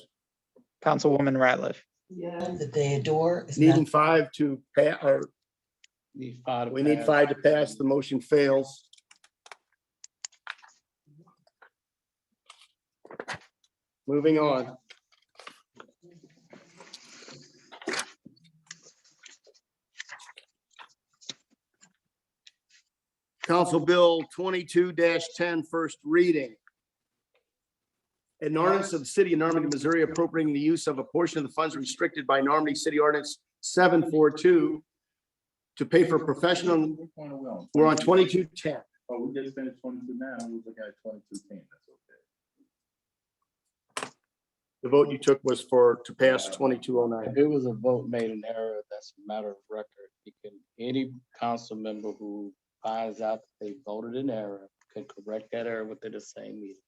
Councilwoman Ratliff. Yes. That they adore. is Needing not- 5 to pass, or Need 5 to we need pass. 5 to pass. The motion fails. Moving on. Council Bill 22-10, first reading. An ordinance of the city of Normandy, Missouri, appropriating the use of a portion of the funds restricted by Normandy City Ordinance 742 to pay for professional. Which one are we on? We're on 2210. Oh, we just finished 22 now. We was looking at 2210. That's okay. The vote you took was to pass 2209. If it was a vote made in error, that's a matter of record. Any council member who finds out that they voted in error can correct that error within the same meeting.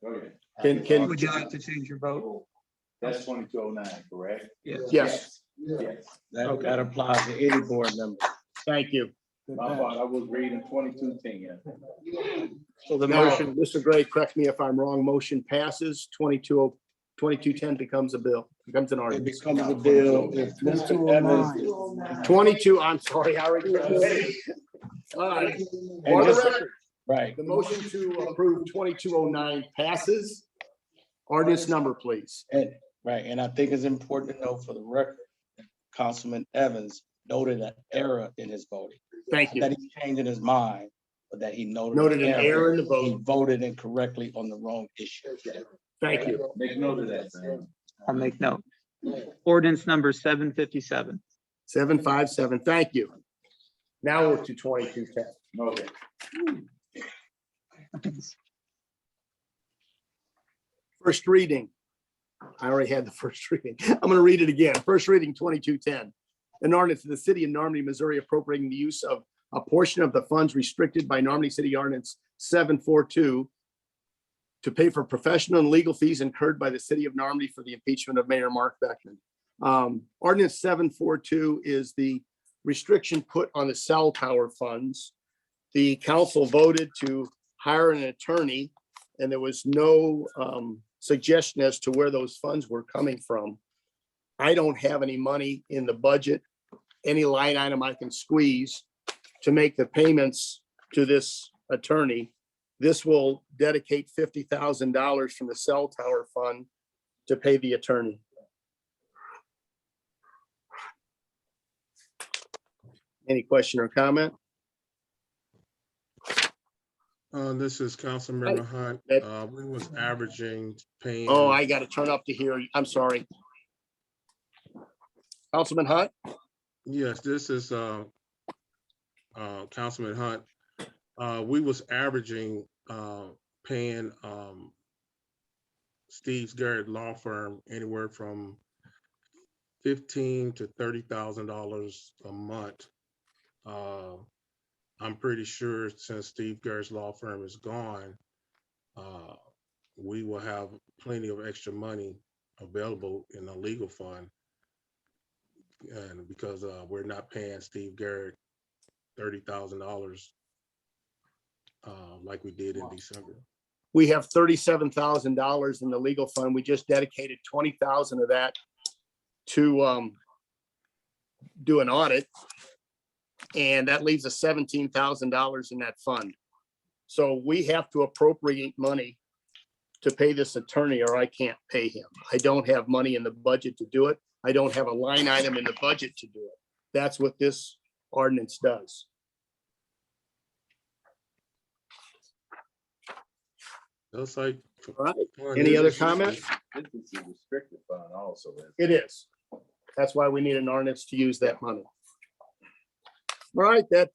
Okay. Would you like to change your vote? That's 2209, correct? Yes. Yes, Yes. That applies to any board member. thank you. My fault. I was reading 2210. So the Now, motion, Mr. Gray, correct me if I'm wrong, motion passes, 2210 becomes a bill, becomes an It ordinance. becomes a bill if Mr. Evans. 22, I'm sorry, I already. All right, for the record, Right. the motion to approve 2209 passes. Ordinance number, please. Right, and I think it's important to know for the record, Councilman Evans noted an error in his voting. Thank you. That he's changing his mind, but that he noted. Noted an error in the vote. He voted incorrectly on the wrong issue. Thank you. Make note of that, man. I'll make note. Ordinance number 757. 757, thank you. Now we're to 2210. Okay. First reading. I already had the first reading. I'm going to read it again. First reading, 2210. An ordinance of the city of Normandy, Missouri, appropriating the use of a portion of the funds restricted by Normandy City Ordinance 742 to pay for professional and legal fees incurred by the city of Normandy for the impeachment of Mayor Mark Beckman. Ordinance 742 is the restriction put on the cell tower funds. The council voted to hire an attorney, and there was no suggestion as to where those funds were coming from. I don't have any money in the budget, any line item I can squeeze to make the payments to this attorney. This will dedicate $50,000 from the cell tower fund to pay the attorney. Any question or comment? This is Councilmember Hunt. We was averaging paying. Oh, I got to turn up to hear. I'm sorry. Councilman Hunt? Yes, this is Councilman Hunt. We was averaging paying Steve's Garrett Law Firm anywhere from $15,000 to $30,000 a month. I'm pretty sure since Steve Garrett's law firm is gone, we will have plenty of extra money available in the legal fund. And because we're not paying Steve Garrett $30,000 like we did in December. We have $37,000 in the legal fund. We just dedicated 20,000 of that to do an audit. And that leaves us $17,000 in that fund. So we have to appropriate money to pay this attorney, or I can't pay him. I don't have money in the budget to do it. I don't have a line item in the budget to do it. That's what this ordinance does. That's like, all right. Any other comments? This is a restricted fund also. It is. That's why we need an ordinance to use that money. All right, that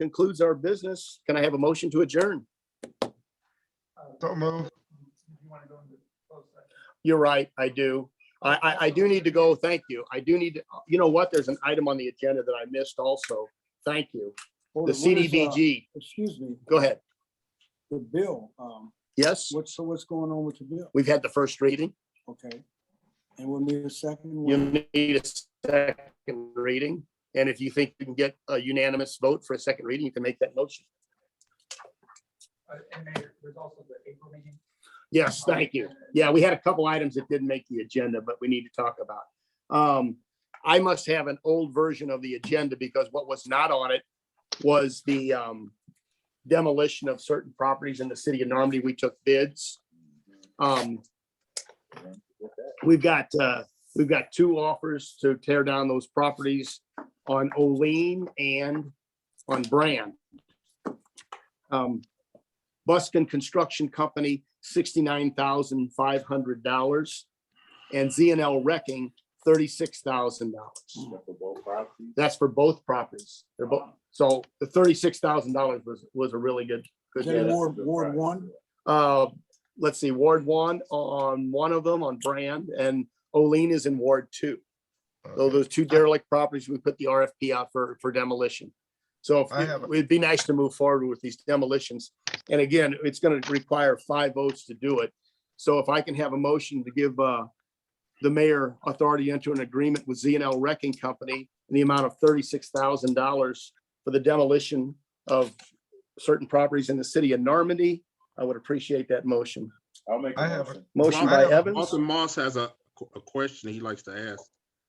concludes our business. Can I have a motion to adjourn? So move. You're right, I do. I do need to go, thank you. I do need to, you know what, there's an item on the agenda that I missed also. Thank you. The What is, CDBG, excuse me, go ahead. the bill, Yes, what's going on with the bill? we've had the first reading. Okay. And we'll need a second You one. need a second reading. And if you think you can get a unanimous vote for a second reading, you can make that motion. And Mayor, there's also the April meeting. Yes, thank you. Yeah, we had a couple items that didn't make the agenda, but we need to talk about. I must have an old version of the agenda because what was not on it was the demolition of certain properties in the city of Normandy. We took bids. We've got two offers to tear down those properties on Olean and on Brand. Buskin Construction Company, $69,500, and Z&L Wrecking, $36,000. That's for both properties. They're both, so the $36,000 was a really good. Is that Ward 1? Let's see, Ward 1 on one of them on Brand, and Olean is in Ward 2. So those two derelict properties, we put the RFP out for demolition. So it'd be nice to move forward with these demolitions. And again, it's going to require 5 votes to do it. So if I can have a motion to give the mayor authority to enter an agreement with Z&L Wrecking Company in the amount of $36,000 for the demolition of certain properties in the city of Normandy, I would appreciate that motion. I'll make a motion. Motion by Evans. Walter Moss has a question he likes to ask.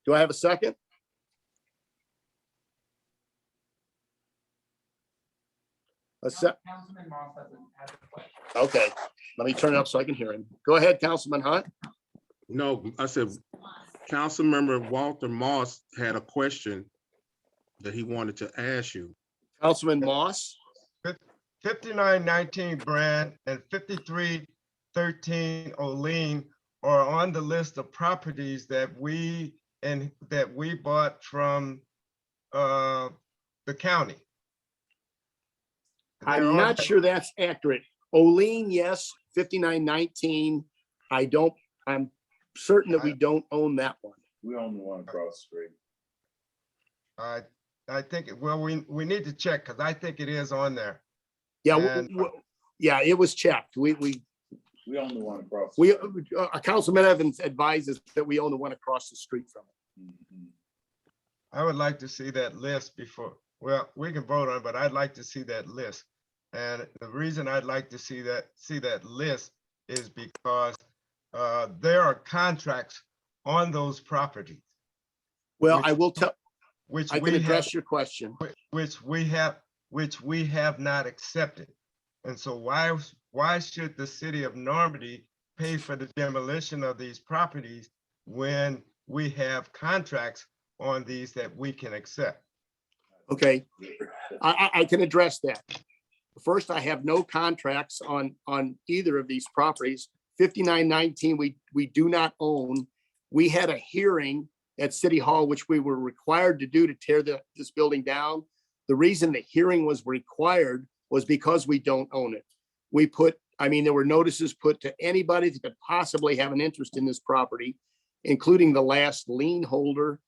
Do I have a second? Councilman Moss has a question. Okay, let me turn it up so I can hear him. Go ahead, Councilman Hunt. No, I said, Councilmember Walter Moss had a question that he wanted to ask you. Councilman Moss. 5919 Brand and 5313 Olean are on the list of properties that we bought from the county. I'm not sure that's accurate. Olean, yes, 5919. I'm certain that we don't own that one. We own the one across the street. I think, well, we need to check because I think it is on there. Yeah, yeah, it was checked. We We own the one across. We, Councilman Evans advises that we own the one across the street from it. Mhm. I would like to see that list before, well, we can vote on it, but I'd like to see that list. And the reason I'd like to see that list is because there are contracts on those properties. Well, which- I will tell, Which I we can have, address your question. which we have not accepted. And so why should the city of Normandy pay for the demolition of these properties when we have contracts on these that we can accept? Okay, I can address that. First, I have no contracts on either of these properties. 5919, we do not own. We had a hearing at City Hall, which we were required to do to tear this building down. The reason the hearing was required was because we don't own it. There were notices put to anybody that could possibly have an interest in this property, including the last lien holder.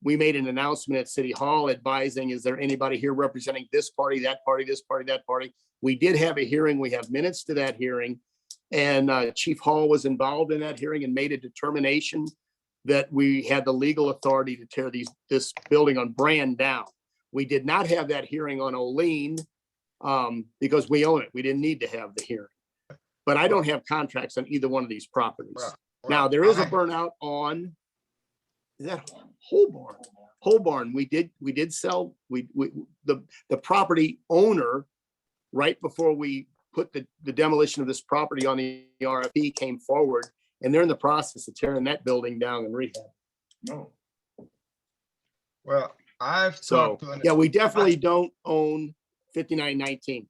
We made an announcement at City Hall advising, is there anybody here representing this party, that party, this party, that party? We did have a hearing. We have minutes to that hearing. And Chief Hall was involved in that hearing and made a determination that we had the legal authority to tear this building on Brand down. We did not have that hearing on Olean because we own it. We didn't need to have the hearing. But I don't have contracts on either one of these properties. Now, there is a burnout on, is that Holborn? Holborn, we did sell, the property owner, right before we put the demolition of this property on the RFP, came forward, and they're in the process of tearing that building down and rehab. No. Well, I've So, talked to. yeah, we definitely don't own 5919.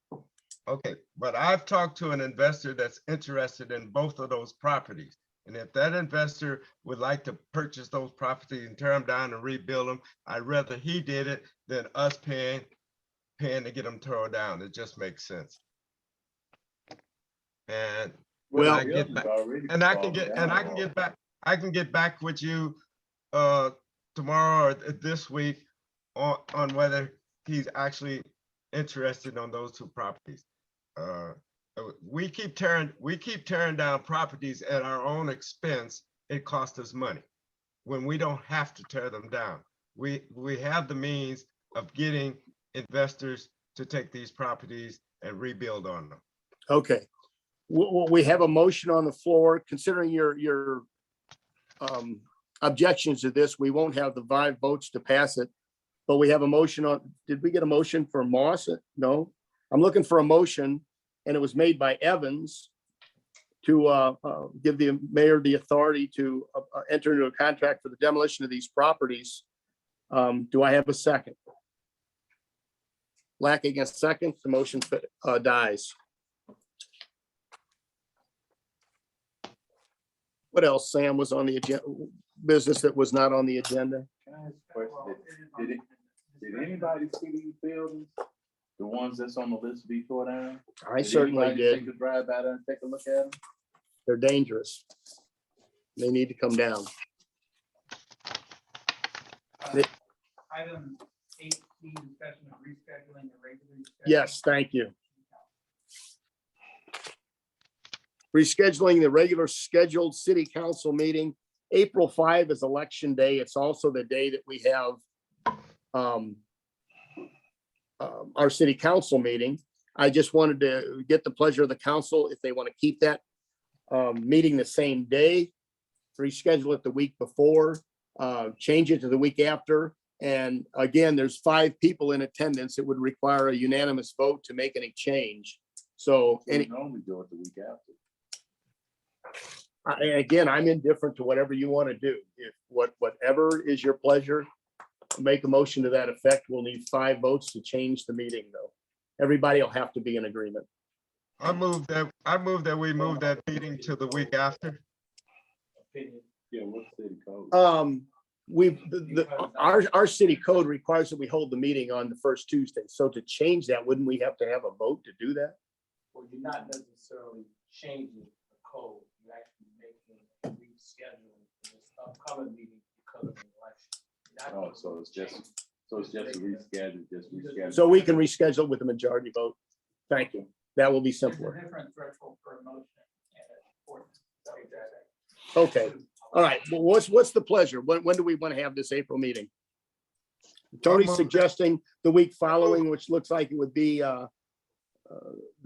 Okay, but I've talked to an investor that's interested in both of those properties. And if that investor would like to purchase those properties and tear them down and rebuild them, I'd rather he did it than us paying to get them torn down. It just makes sense. And when Well, I get back, and I can get back with you tomorrow or this week on whether he's actually interested on those two properties. We keep tearing down properties at our own expense. It costs us money when we don't have to tear them down. We have the means of getting investors to take these properties and rebuild on them. Okay. We have a motion on the floor. Considering your objections to this, we won't have the 5 votes to pass it. But we have a motion on, did we get a motion for Moss? No, I'm looking for a motion, and it was made by Evans to give the mayor the authority to enter into a contract for the demolition of these properties. Do I have a second? Lacking a second, the motion dies. What else, Sam, was on the agenda? Business that was not on the agenda? Can I ask a question? Did anybody see these buildings? The ones that's on the list to be tore down? I certainly anybody did. Take a drive by there and take a look at them? They're dangerous. They need to come down. Item 18, discussion of rescheduling the regular. Yes, thank you. Rescheduling the regular scheduled city council meeting. April 5 is election day. It's also the day that we have our city council meeting. I just wanted to get the pleasure of the council if they want to keep that meeting the same day, reschedule it the week before, change it to the week after. And again, there's 5 people in attendance. It would require a unanimous vote to make any change. So We normally do it the week after. again, I'm indifferent to whatever you want to do. If whatever is your pleasure, make a motion to that effect. We'll need 5 votes to change the meeting, though. Everybody will have to be in agreement. I move that we move that meeting to the week after. Yeah, what's city code? Our city code requires that we hold the meeting on the first Tuesday. So to change that, wouldn't we have to have a vote to do that? Well, you're not necessarily changing the code, you're actually making a rescheduling for this upcoming meeting because of the election. Oh, so it's just a reschedule, So we can reschedule with a majority vote. Thank you. That will be simpler. Different threshold for Okay, all right. Well, what's the pleasure? When do we want to have this April meeting? Tony's suggesting the week following, which looks like it would be the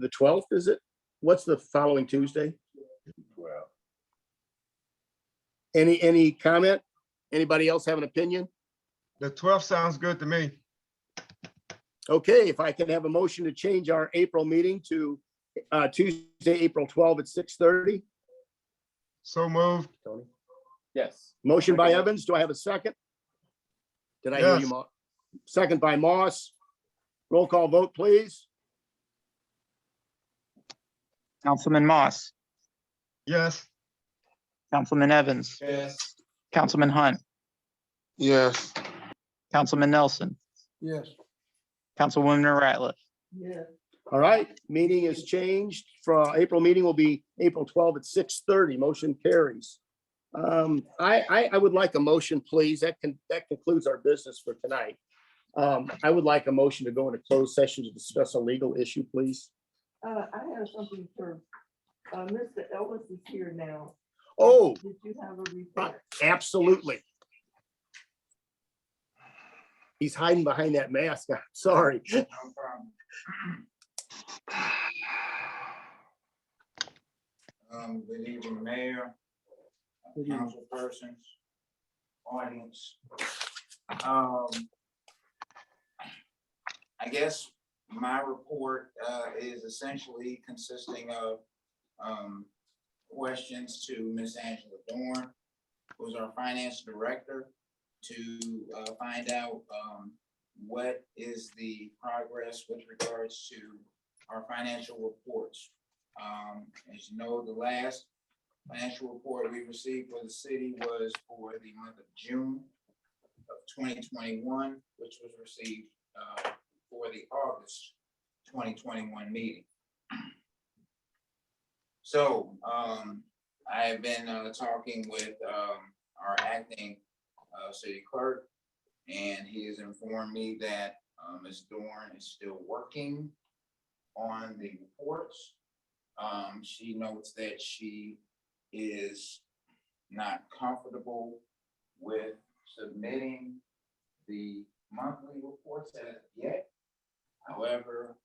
12th, is it? What's the following Tuesday? Well, Any comment? Anybody else have an opinion? The 12th sounds good to me. Okay, if I can have a motion to change our April meeting to Tuesday, April 12 at 6:30. So moved. Tony? Yes. Motion by Evans. Do I have a second? Did I hear you, Yes. Moss? Second by Moss. Roll call vote, please. Councilman Moss, Yes. Councilman Evans, Yes. Councilman Hunt, Yes. Councilman Nelson, Yes. Councilwoman Ratliff. Yes. All right, meeting is changed. For April meeting will be April 12 at 6:30. Motion carries. I would like a motion, please. That concludes our business for tonight. I would like a motion to go into closed session to discuss a legal issue, please. I have something for, Mr. Ellis is here now. Oh, Did you have a report? absolutely. He's hiding behind that mask. I'm sorry. No problem. Good evening, Mayor, council persons, audience. I guess my report is essentially consisting of questions to Ms. Angela Dorn, who's our finance director, to find out what is the progress with regards to our financial reports. As you know, the last financial report we received for the city was for the month of June of 2021, which was received for the August 2021 meeting. So I have been talking with our acting city clerk, and he has informed me that Ms. Dorn is still working on the reports. She notes that she is not comfortable with submitting the monthly reports as of yet. However,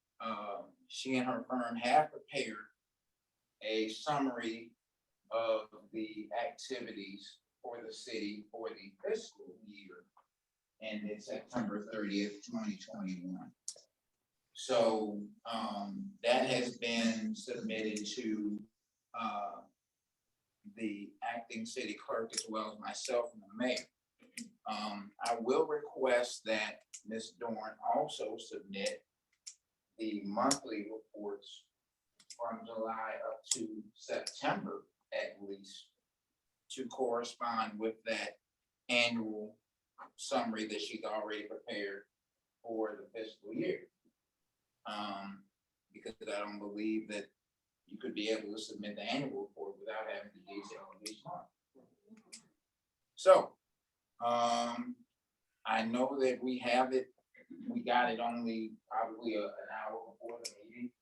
she and her firm have prepared a summary of the activities for the city for the fiscal year ended September 30th, 2021. So that has been submitted to the acting city clerk as well as myself and the mayor. I will request that Ms. Dorn also submit the monthly reports from July up to September at least to correspond with that annual summary that she's already prepared for the fiscal year. Because I don't believe that you could be able to submit the annual report without having the detail of each month. So, I know that we have it. We got it only probably an hour before the meeting.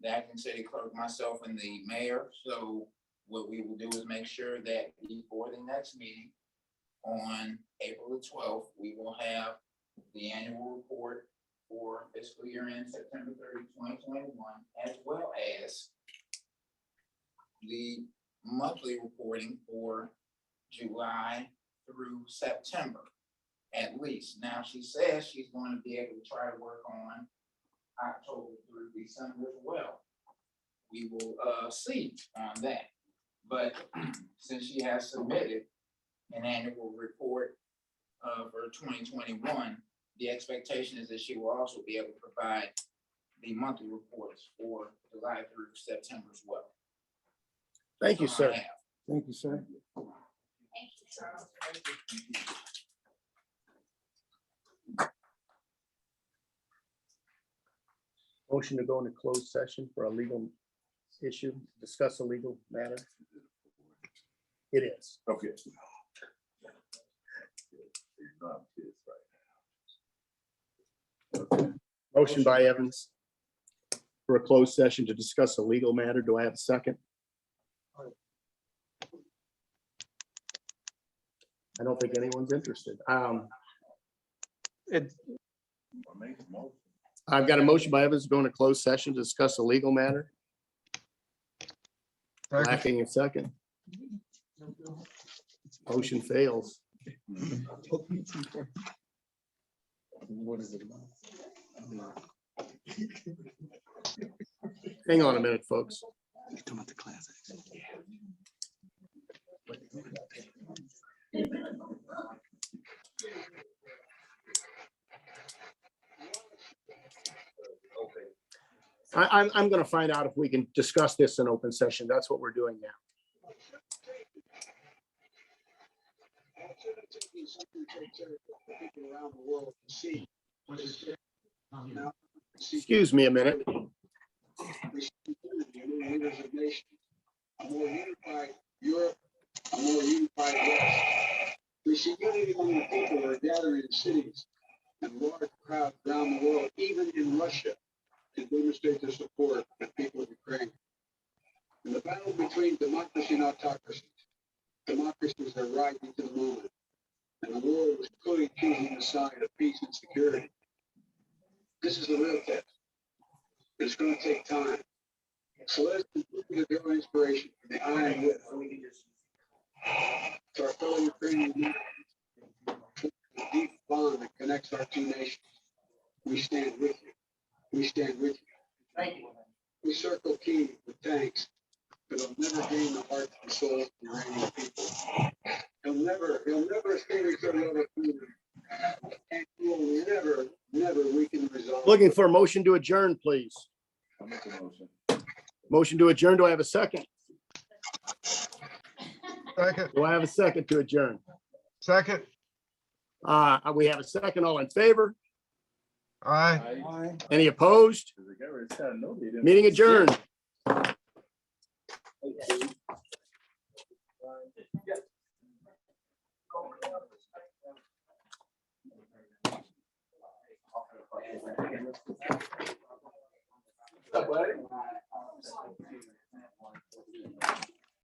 The acting city clerk, myself, and the mayor. So what we will do is make sure that before the next meeting on April the 12th, we will have the annual report for fiscal year end September 30, 2021, as well as the monthly reporting for July through September, at least. Now, she says she's going to be able to try to work on October through December as well. We will see on that. But since she has submitted an annual report for 2021, the expectation is that she will also be able to provide the monthly reports for July through September as well. Thank you, sir. Thank you, sir. Motion to go into closed session for a legal issue, discuss a legal matter. It is. Okay. Motion by Evans. for a closed session to discuss a legal matter. Do I have a second? I don't think anyone's interested. It, I've got a motion by Evans to go into closed session to discuss a legal matter. Lacking a second. Motion fails. What is it about? Hang on a minute, folks. I'm going to find out if we can discuss this in open session. That's what we're doing now. Excuse me a minute. A more unified Europe, a more unified West. We see unity among the people who are gathering in cities and large crowds around the world, even in Russia, to demonstrate their support for the people of Ukraine. In the battle between democracy and autocracy, democracies are rising to the moment, and the world is clearly choosing the side of peace and security. This is the real test. It's going to take time. So let's continue to draw inspiration from the iron will to our fellow Ukrainian men, the deep bond that connects our two nations. We stand with you. We stand with you. Thank you. We circle Kyiv with thanks, but he'll never gain the hearts and souls of the Iranian people. He'll never establish their love of freedom. And he will never weaken the resolve. Looking for a motion to adjourn, please. I'll make a motion. Motion to adjourn. Do I have a second? Second, Do I have a second to adjourn? second, We have a second. All in favor? aye. Any opposed? Meeting adjourned. What's up, buddy?